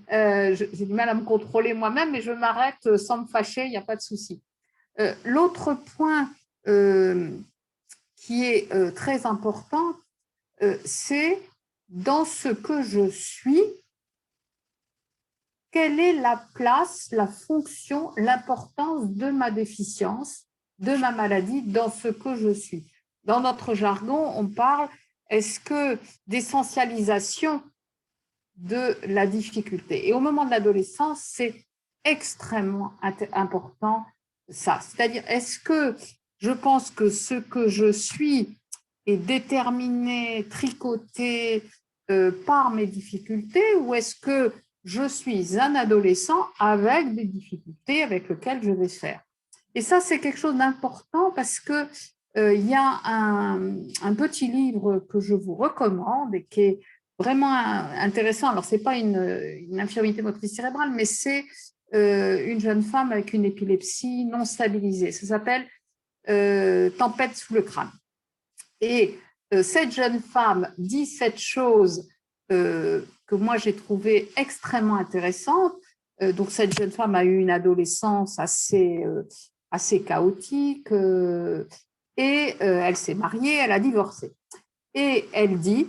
J'ai du mal à me contrôler moi-même, mais je m'arrête sans me fâcher, il n'y a pas de souci. L'autre point qui est très important, c'est dans ce que je suis, quelle est la place, la fonction, l'importance de ma déficience, de ma maladie dans ce que je suis. Dans notre jargon, on parle, est-ce que d'essentialisation de la difficulté. Et au moment de l'adolescence, c'est extrêmement important ça. C'est-à-dire, est-ce que je pense que ce que je suis est déterminé, tricoté par mes difficultés, ou est-ce que je suis un adolescent avec des difficultés avec lesquelles je vais faire? Et ça, c'est quelque chose d'important parce que il y a un petit livre que je vous recommande et qui est vraiment intéressant. Alors, ce n'est pas une infirmité motrice cérébrale, mais c'est une jeune femme avec une épilepsie non stabilisée. Ça s'appelle Tempête sous le crâne. Et cette jeune femme dit cette chose que moi j'ai trouvée extrêmement intéressante. Donc, cette jeune femme a eu une adolescence assez chaotique et elle s'est mariée, elle a divorcé. Et elle dit,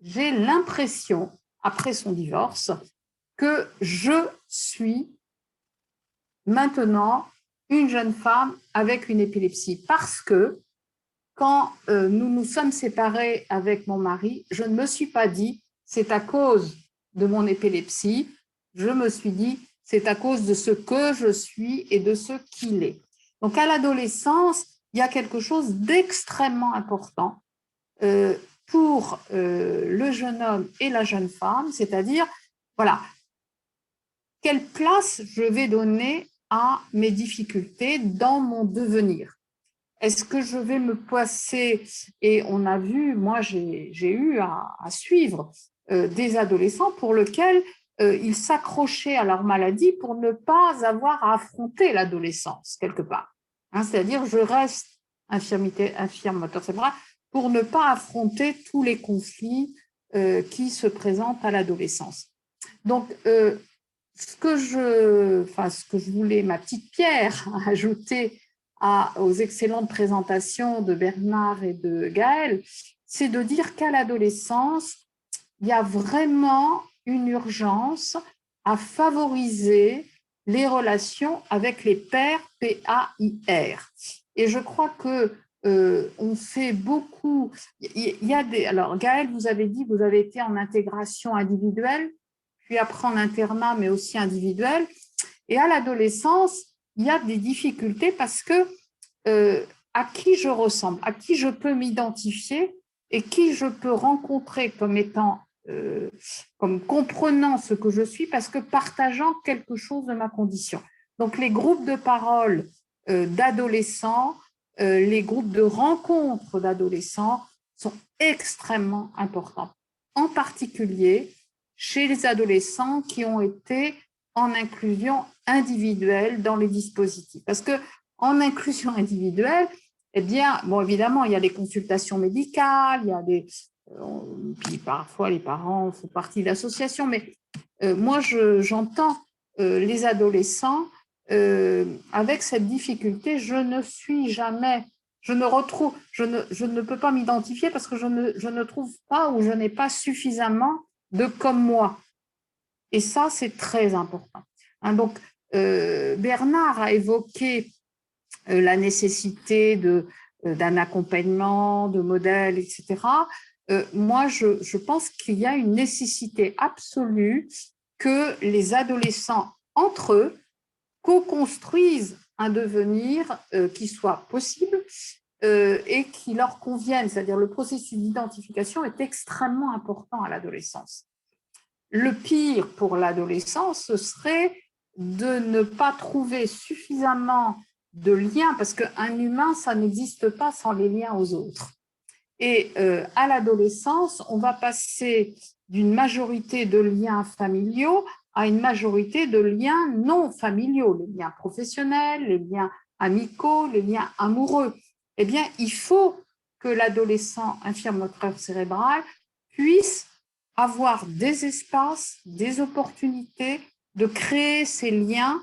j'ai l'impression, après son divorce, que je suis maintenant une jeune femme avec une épilepsie parce que quand nous nous sommes séparés avec mon mari, je ne me suis pas dit c'est à cause de mon épilepsie, je me suis dit c'est à cause de ce que je suis et de ce qu'il est. Donc à l'adolescence, il y a quelque chose d'extrêmement important pour le jeune homme et la jeune femme, c'est-à-dire, voilà, quelle place je vais donner à mes difficultés dans mon devenir? Est-ce que je vais me placer, et on a vu, moi j'ai eu à suivre des adolescents pour lesquels ils s'accrochaient à leur maladie pour ne pas avoir à affronter l'adolescence quelque part. Hein, c'est-à-dire, je reste infirme moteur cérébral pour ne pas affronter tous les conflits qui se présentent à l'adolescence. Donc, ce que je voulais, ma petite pierre à ajouter aux excellentes présentations de Bernard et de Gaël, c'est de dire qu'à l'adolescence, il y a vraiment une urgence à favoriser les relations avec les pairs, P-A-I-R. Et je crois que on fait beaucoup. Alors, Gaël, vous avez dit que vous avez été en intégration individuelle, puis après en internat, mais aussi individuelle. Et à l'adolescence, il y a des difficultés parce que à qui je ressemble, à qui je peux m'identifier et qui je peux rencontrer comme étant, comme comprenant ce que je suis parce que partageant quelque chose de ma condition. Donc, les groupes de parole d'adolescents, les groupes de rencontres d'adolescents sont extrêmement importants, en particulier chez les adolescents qui ont été en inclusion individuelle dans les dispositifs. Parce qu'en inclusion individuelle, eh bien, bon, évidemment, il y a des consultations médicales, il y a puis parfois les parents font partie de l'association, mais moi, j'entends les adolescents avec cette difficulté, je ne peux pas m'identifier parce que je ne trouve pas ou je n'ai pas suffisamment de comme moi. Et ça, c'est très important. Hein, donc, Bernard a évoqué la nécessité d'un accompagnement, de modèles, etc. Moi, je pense qu'il y a une nécessité absolue que les adolescents, entre eux, co-construisent un devenir qui soit possible et qui leur convienne. C'est-à-dire le processus d'identification est extrêmement important à l'adolescence. Le pire pour l'adolescence, ce serait de ne pas trouver suffisamment de liens, parce qu'un humain, ça n'existe pas sans les liens aux autres. Et à l'adolescence, on va passer d'une majorité de liens familiaux à une majorité de liens non familiaux, les liens professionnels, les liens amicaux, les liens amoureux. Eh bien, il faut que l'adolescent infirme moteur cérébral puisse avoir des espaces, des opportunités de créer ces liens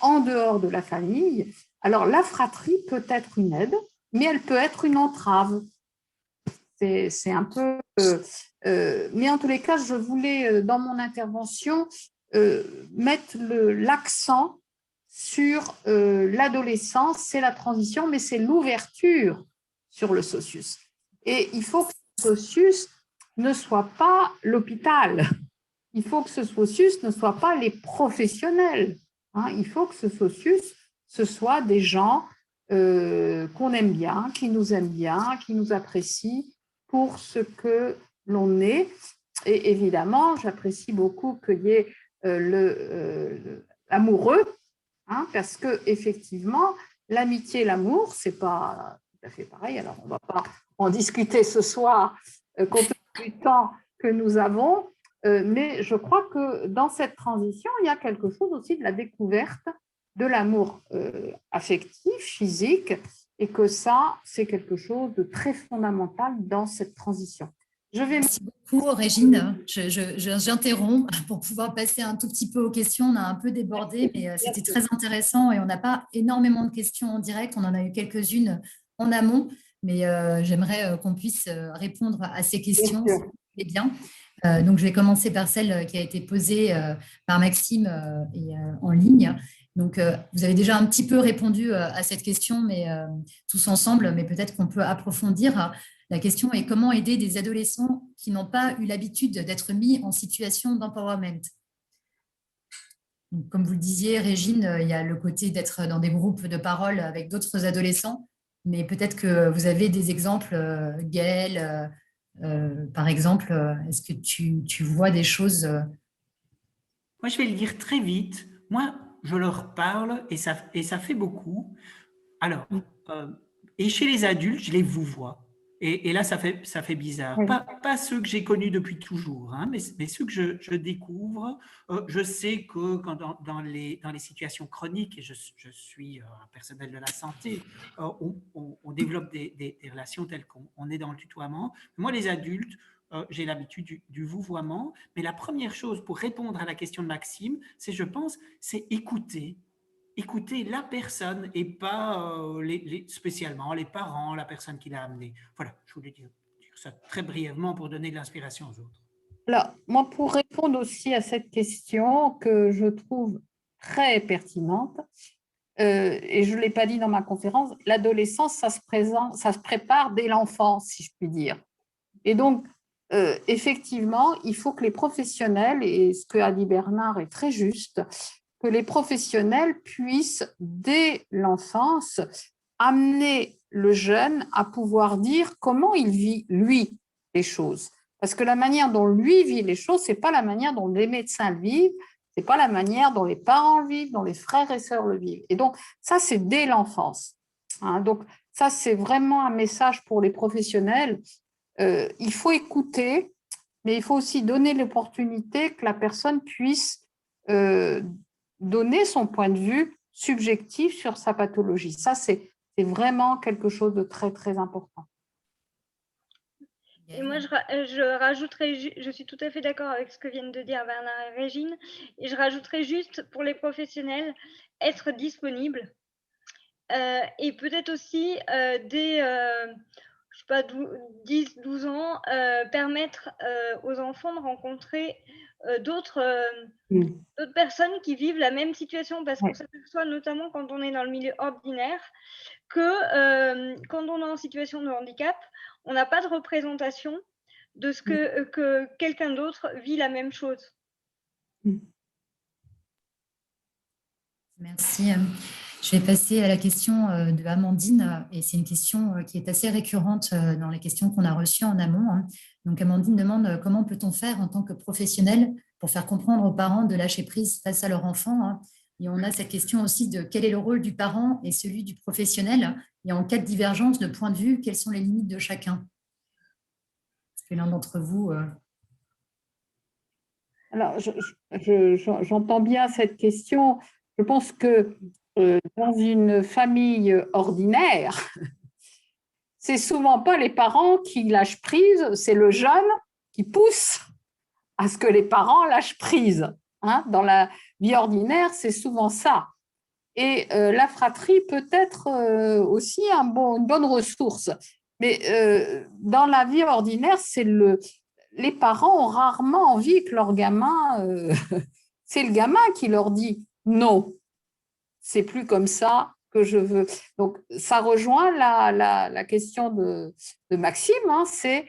en dehors de la famille. Alors, la fratrie peut être une aide, mais elle peut être une entrave. C'est un peu… mais en tous les cas, je voulais, dans mon intervention, mettre l'accent sur l'adolescence, c'est la transition, mais c'est l'ouverture sur le SOSUS. Et il faut que ce SOSUS ne soit pas l'hôpital. Il faut que ce SOSUS ne soit pas les professionnels. Hein. Il faut que ce SOSUS, ce soit des gens qu'on aime bien, qui nous aiment bien, qui nous apprécient pour ce que l'on est. Et évidemment, j'apprécie beaucoup qu'il y ait l'amoureux, hein, parce qu'effectivement, l'amitié et l'amour, ce n'est pas tout à fait pareil. Alors, on ne va pas en discuter ce soir, compte tenu du temps que nous avons, mais je crois que dans cette transition, il y a quelque chose aussi de la découverte de l'amour affectif, physique, et que ça, c'est quelque chose de très fondamental dans cette transition. Merci beaucoup, Régine. J'interromps pour pouvoir passer un tout petit peu aux questions. On a un peu débordé, mais c'était très intéressant et on n'a pas énormément de questions en direct. On en a eu quelques-unes en amont, mais j'aimerais qu'on puisse répondre à ces questions. C'est bien. Donc, je vais commencer par celle qui a été posée par Maxime en ligne. Donc, vous avez déjà un petit peu répondu à cette question, mais tous ensemble, mais peut-être qu'on peut approfondir. La question est comment aider des adolescents qui n'ont pas eu l'habitude d'être mis en situation d'empowerment. Comme vous le disiez, Régine, il y a le côté d'être dans des groupes de parole avec d'autres adolescents, mais peut-être que vous avez des exemples, Gaëlle, par exemple, est-ce que tu vois des choses Moi, je vais le dire très vite. Moi, je leur parle et ça fait beaucoup. Alors, et chez les adultes, je les vouvoie. Et là, ça fait bizarre. Oui. Pas ceux que j'ai connus depuis toujours, hein, mais ceux que je découvre. Je sais que quand dans les situations chroniques, et je suis un personnel de la santé, on développe des relations telles qu'on est dans le tutoiement. Moi, les adultes, j'ai l'habitude du vouvoiement. Mais la première chose pour répondre à la question de Maxime, je pense, c'est écouter la personne et pas spécialement les parents, la personne qui l'a amené. Voilà, je voulais dire ça très brièvement pour donner de l'inspiration aux autres. Alors, moi, pour répondre aussi à cette question que je trouve très pertinente, et je ne l'ai pas dit dans ma conférence, l'adolescence, ça se prépare dès l'enfance, si je puis dire. Et donc, effectivement, il faut que les professionnels, et ce que a dit Bernard est très juste, que les professionnels puissent, dès l'enfance, amener le jeune à pouvoir dire comment il vit, lui, les choses. Parce que la manière dont lui vit les choses, ce n'est pas la manière dont les médecins le vivent, ce n'est pas la manière dont les parents le vivent, dont les frères et sœurs le vivent. Et donc, ça, c'est dès l'enfance. Hein, donc, ça, c'est vraiment un message pour les professionnels. Il faut écouter, mais il faut aussi donner l'opportunité que la personne puisse donner son point de vue subjectif sur sa pathologie. Ça, c'est vraiment quelque chose de très, très important. Et moi, je rajouterais, je suis tout à fait d'accord avec ce que viennent de dire Bernard et Régine, et je rajouterais juste pour les professionnels, être disponible. Et peut-être aussi, dès, je sais pas, 10, 12 ans, permettre aux enfants de rencontrer d'autres personnes qui vivent la même situation, parce qu'on s'aperçoit notamment quand on est dans le milieu ordinaire que quand on est en situation de handicap, on n'a pas de représentation de ce que quelqu'un d'autre vit la même chose. Merci. Je vais passer à la question de Amandine, et c'est une question qui est assez récurrente dans les questions qu'on a reçues en amont. Donc, Amandine demande comment peut-on faire en tant que professionnel pour faire comprendre aux parents de lâcher prise face à leur enfant. Et on a cette question aussi de quel est le rôle du parent et celui du professionnel, et en cas de divergence de point de vue, quelles sont les limites de chacun? Est-ce que l'un d'entre vous… Alors, j'entends bien cette question. Je pense que dans une famille ordinaire, c'est souvent pas les parents qui lâchent prise, c'est le jeune qui pousse à ce que les parents lâchent prise. Hein. Dans la vie ordinaire, c'est souvent ça. Et la fratrie peut être aussi une bonne ressource. Mais dans la vie ordinaire, les parents ont rarement envie que leur gamin... c'est le gamin qui leur dit « non, c'est plus comme ça que je veux ». Donc, ça rejoint la question de Maxime, hein, c'est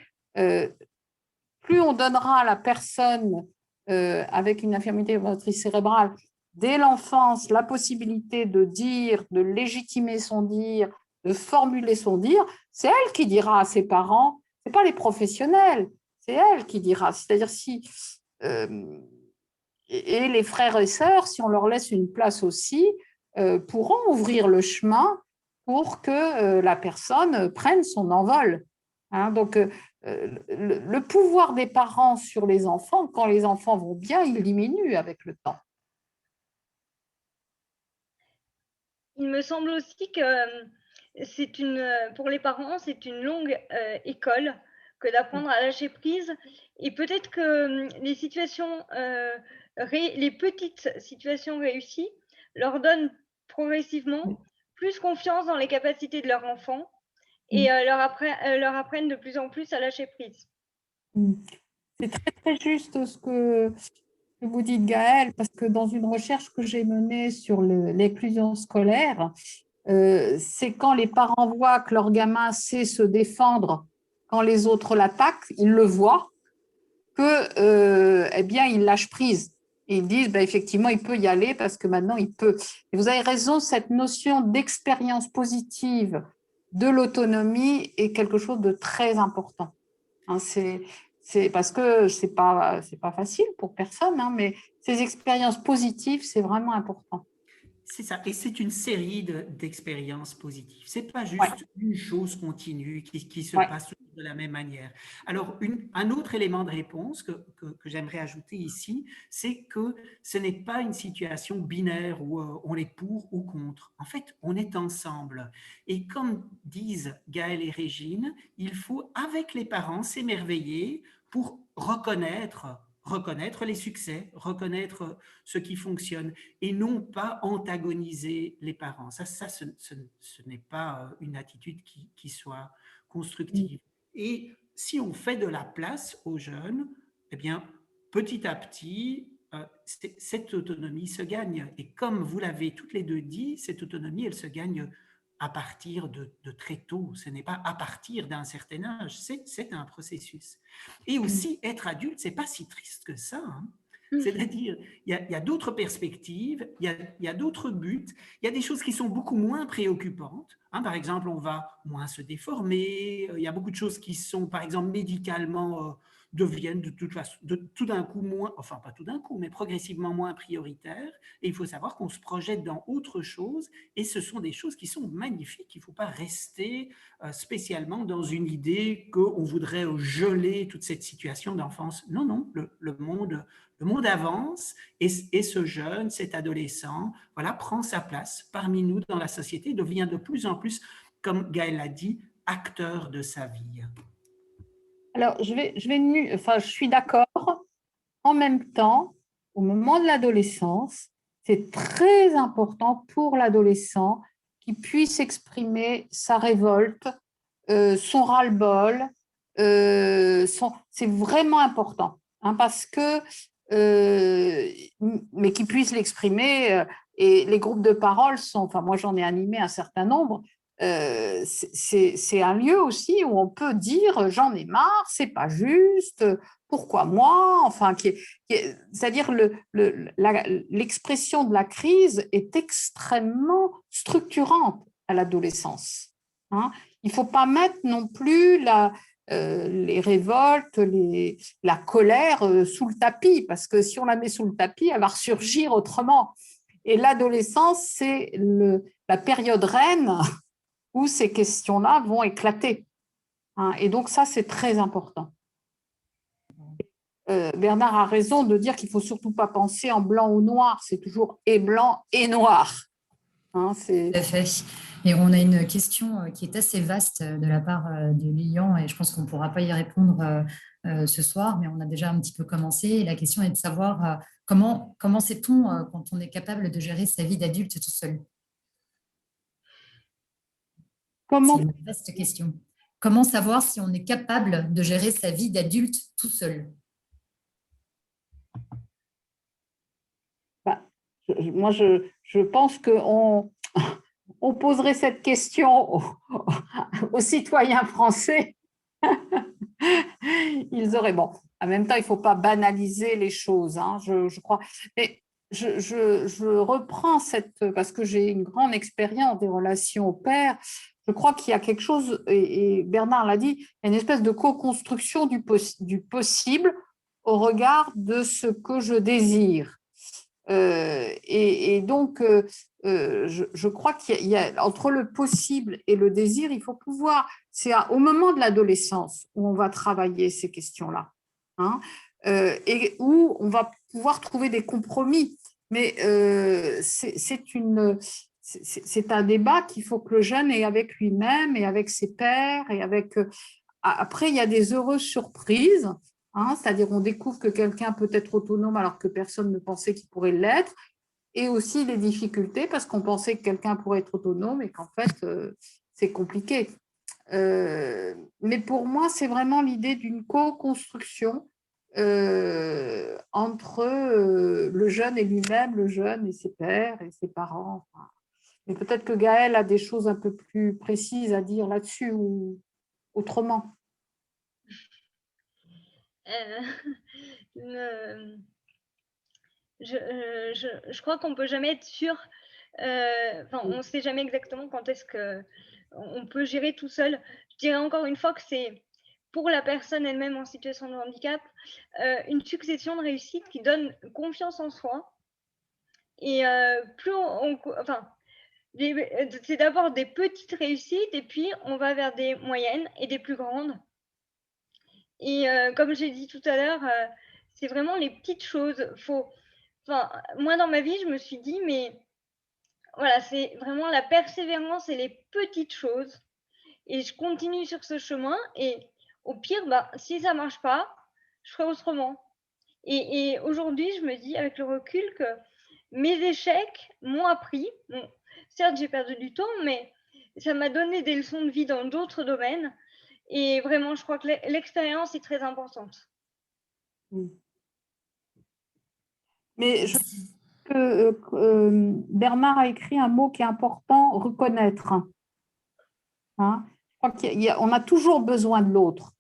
plus on donnera à la personne avec une infirmité motrice cérébrale dès l'enfance la possibilité de dire, de légitimer son dire, de formuler son dire, c'est elle qui dira à ses parents, ce n'est pas les professionnels, c'est elle qui dira. C'est-à-dire si... et les frères et sœurs, si on leur laisse une place aussi, pourront ouvrir le chemin pour que la personne prenne son envol. Hein, donc, le pouvoir des parents sur les enfants, quand les enfants vont bien, il diminue avec le temps. Il me semble aussi que pour les parents, c'est une longue école que d'apprendre à lâcher prise. Et peut-être que les situations, les petites situations réussies leur donnent progressivement plus confiance dans les capacités de leur enfant et leur apprennent de plus en plus à lâcher prise. C'est très, très juste ce que vous dites, Gaëlle, parce que dans une recherche que j'ai menée sur l'inclusion scolaire, c'est quand les parents voient que leur gamin sait se défendre quand les autres l'attaquent, ils le voient, que, eh bien, ils lâchent prise. Et ils disent, ben, effectivement, il peut y aller parce que maintenant, il peut. Et vous avez raison, cette notion d'expérience positive de l'autonomie est quelque chose de très important. Hein, c'est parce que c'est pas facile pour personne, hein, mais ces expériences positives, c'est vraiment important. C'est ça, et c'est une série d'expériences positives. Ce n'est pas juste une chose continue qui se passe de la même manière. Alors, un autre élément de réponse que j'aimerais ajouter ici, c'est que ce n'est pas une situation binaire où on est pour ou contre. En fait, on est ensemble. Et comme disent Gaëlle et Régine, il faut, avec les parents, s'émerveiller pour reconnaître les succès, reconnaître ce qui fonctionne et non pas antagoniser les parents. Ça ce n'est pas une attitude qui soit constructive. Et si on fait de la place aux jeunes, eh bien, petit à petit, cette autonomie se gagne. Et comme vous l'avez toutes les deux dit, cette autonomie, elle se gagne à partir de très tôt. Ce n'est pas à partir d'un certain âge, c'est un processus. Et aussi, être adulte, c'est pas si triste que ça. Hein. C'est-à-dire, il y a d'autres perspectives, il y a d'autres buts, il y a des choses qui sont beaucoup moins préoccupantes. Hein, par exemple, on va moins se déformer, il y a beaucoup de choses qui sont, par exemple, médicalement, deviennent de tout d'un coup moins, enfin pas tout d'un coup, mais progressivement moins prioritaires. Et il faut savoir qu'on se projette dans autre chose, et ce sont des choses qui sont magnifiques. Il ne faut pas rester spécialement dans une idée qu'on voudrait geler toute cette situation d'enfance. Non, non, le monde avance et ce jeune, cet adolescent, voilà, prend sa place parmi nous dans la société, devient de plus en plus, comme Gaëlle l'a dit, acteur de sa vie. Alors, je suis d'accord. En même temps, au moment de l'adolescence, c'est très important pour l'adolescent qu'il puisse exprimer sa révolte, son ras-le-bol. C'est vraiment important, hein, parce que, mais qu'il puisse l'exprimer. Et les groupes de parole sont, enfin, moi j'en ai animé un certain nombre. C'est un lieu aussi où on peut dire j'en ai marre, c'est pas juste, pourquoi moi, enfin, c'est-à-dire l'expression de la crise est extrêmement structurante à l'adolescence. Hein. Il ne faut pas mettre non plus les révoltes, la colère sous le tapis, parce que si on la met sous le tapis, elle va ressurgir autrement. Et l'adolescence, c'est la période reine où ces questions-là vont éclater. Hein. Et donc ça, c'est très important. Bernard a raison de dire qu'il ne faut surtout pas penser en blanc ou noir, c'est toujours et blanc et noir. Hein, Tout à fait. Et on a une question qui est assez vaste de la part de Lilian, et je pense qu'on ne pourra pas y répondre ce soir, mais on a déjà un petit peu commencé. Et la question est de savoir comment sait-on quand on est capable de gérer sa vie d'adulte tout seul? comment C'est une vaste question. Comment savoir si on est capable de gérer sa vie d'adulte tout seul? moi, je pense qu'on on poserait cette question aux citoyens français. Ils auraient, bon, en même temps, il ne faut pas banaliser les choses, hein, je crois. Mais je reprends parce que j'ai une grande expérience des relations au pair. Je crois qu'il y a quelque chose, et Bernard l'a dit, il y a une espèce de co-construction du possible au regard de ce que je désire. Et donc, je crois qu'il y a entre le possible et le désir, il faut pouvoir, c'est au moment de l'adolescence où on va travailler ces questions-là, hein, et où on va pouvoir trouver des compromis. Mais c'est un débat qu'il faut que le jeune ait avec lui-même et avec ses pairs. Et avec, après, il y a des heureuses surprises. Hein, c'est-à-dire on découvre que quelqu'un peut être autonome alors que personne ne pensait qu'il pourrait l'être, et aussi les difficultés parce qu'on pensait que quelqu'un pourrait être autonome et qu'en fait, c'est compliqué. Mais pour moi, c'est vraiment l'idée d'une co-construction entre le jeune et lui-même, le jeune et ses pairs et ses parents. Enfin, mais peut-être que Gaëlle a des choses un peu plus précises à dire là-dessus ou autrement. Le- je crois qu'on peut jamais être sûr. On ne sait jamais exactement quand est-ce que on peut gérer tout seul. Je dirais encore une fois que c'est pour la personne elle-même en situation de handicap une succession de réussites qui donne confiance en soi. Et plus c'est d'abord des petites réussites et puis on va vers des moyennes et des plus grandes. Et comme j'ai dit tout à l'heure, c'est vraiment les petites choses. Moi, dans ma vie, je me suis dit, mais voilà, c'est vraiment la persévérance et les petites choses. Et je continue sur ce chemin. Et au pire, si ça ne marche pas, je ferai autrement. Et aujourd'hui, je me dis, avec le recul, que mes échecs m'ont appris. Bon, certes, j'ai perdu du temps, mais ça m'a donné des leçons de vie dans d'autres domaines. Et vraiment, je crois que l'expérience est très importante. Mais je pense que Bernard a écrit un mot qui est important, reconnaître. Hein, je crois qu'on a toujours besoin de l'autre.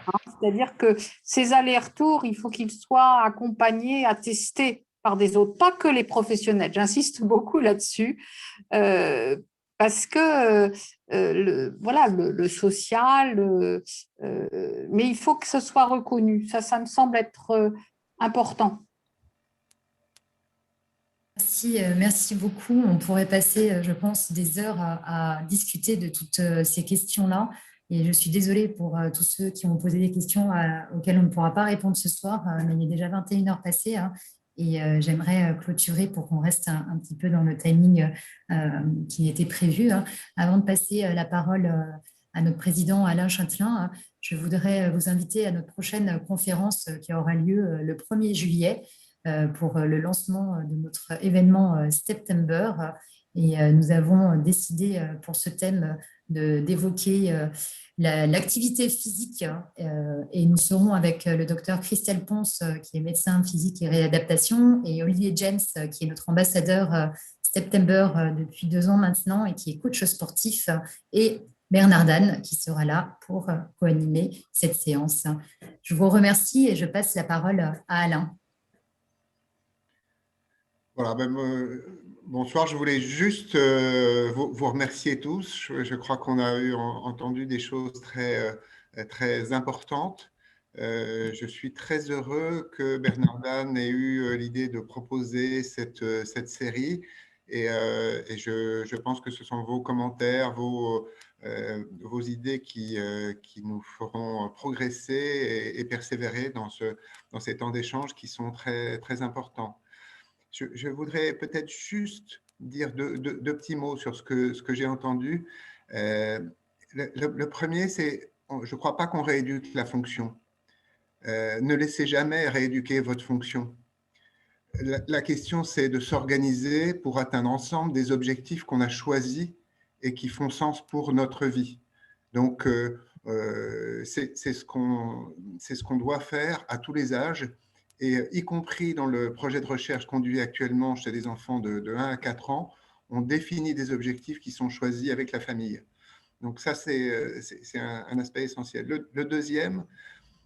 Hein, c'est-à-dire que ces allers-retours, il faut qu'ils soient accompagnés, attestés par des autres, pas que les professionnels. J'insiste beaucoup là-dessus, parce que voilà, le social, mais il faut que ce soit reconnu. Ça me semble être important. Merci beaucoup. On pourrait passer, je pense, des heures à discuter de toutes ces questions-là. Et je suis désolée pour tous ceux qui ont posé des questions auxquelles on ne pourra pas répondre ce soir, mais il est déjà 21 heures passées, hein, et j'aimerais clôturer pour qu'on reste un petit peu dans le timing qui était prévu, hein. Avant de passer la parole à notre président Alain Châtelain, hein, je voudrais vous inviter à notre prochaine conférence qui aura lieu le 1er juillet pour le lancement de notre événement September. Et nous avons décidé pour ce thème d'évoquer l'activité physique. Et nous serons avec le docteur Christelle Ponce, qui est médecin physique et réadaptation, et Olivier James, qui est notre ambassadeur September depuis 2 ans maintenant et qui est coach sportif, et Bernard Dan, qui sera là pour co-animer cette séance. Je vous remercie et je passe la parole à Alain. Voilà, bonsoir, je voulais juste vous remercier tous. Je crois qu'on a entendu des choses très importantes. Je suis très heureux que Bernard Dan ait eu l'idée de proposer cette série, et je pense que ce sont vos commentaires, vos idées qui nous feront progresser et persévérer dans ces temps d'échange qui sont très, très importants. Je voudrais peut-être juste dire deux petits mots sur ce que j'ai entendu. Le premier, c'est, je ne crois pas qu'on rééduque la fonction. Ne laissez jamais rééduquer votre fonction. La question, c'est de s'organiser pour atteindre ensemble des objectifs qu'on a choisis et qui font sens pour notre vie. Donc, c'est ce qu'on doit faire à tous les âges, et y compris dans le projet de recherche conduit actuellement chez des enfants de 1 à 4 ans, on définit des objectifs qui sont choisis avec la famille. Donc ça, c'est un aspect essentiel. Le deuxième,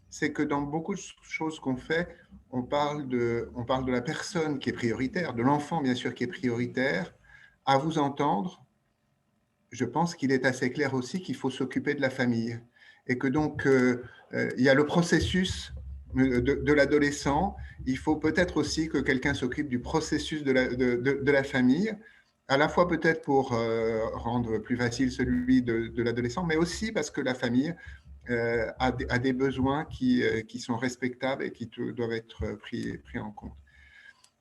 c'est que dans beaucoup de choses qu'on fait, on parle de la personne qui est prioritaire, de l'enfant bien sûr qui est prioritaire. À vous entendre, je pense qu'il est assez clair aussi qu'il faut s'occuper de la famille. Et que donc, il y a le processus de l'adolescent. Il faut peut-être aussi que quelqu'un s'occupe du processus de la famille, à la fois peut-être pour rendre plus facile celui de l'adolescent, mais aussi parce que la famille a des besoins qui sont respectables et qui doivent être pris en compte.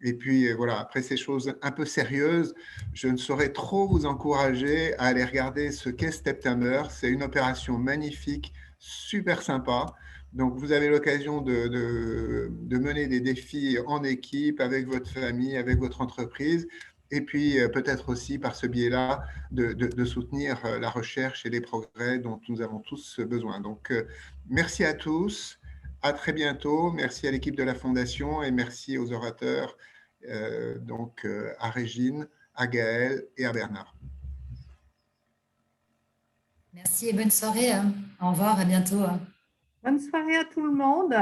Et puis voilà, après ces choses un peu sérieuses, je ne saurais trop vous encourager à aller regarder ce qu'est September. C'est une opération magnifique, super sympa. Donc vous avez l'occasion de mener des défis en équipe, avec votre famille, avec votre entreprise. Et puis peut-être aussi par ce biais-là de soutenir la recherche et les progrès dont nous avons tous besoin. Donc merci à tous, à très bientôt, merci à l'équipe de la Fondation et merci aux orateurs, à Régine, à Gaël et à Bernard. Merci et bonne soirée. Au revoir, à bientôt. Bonne soirée à tout le monde.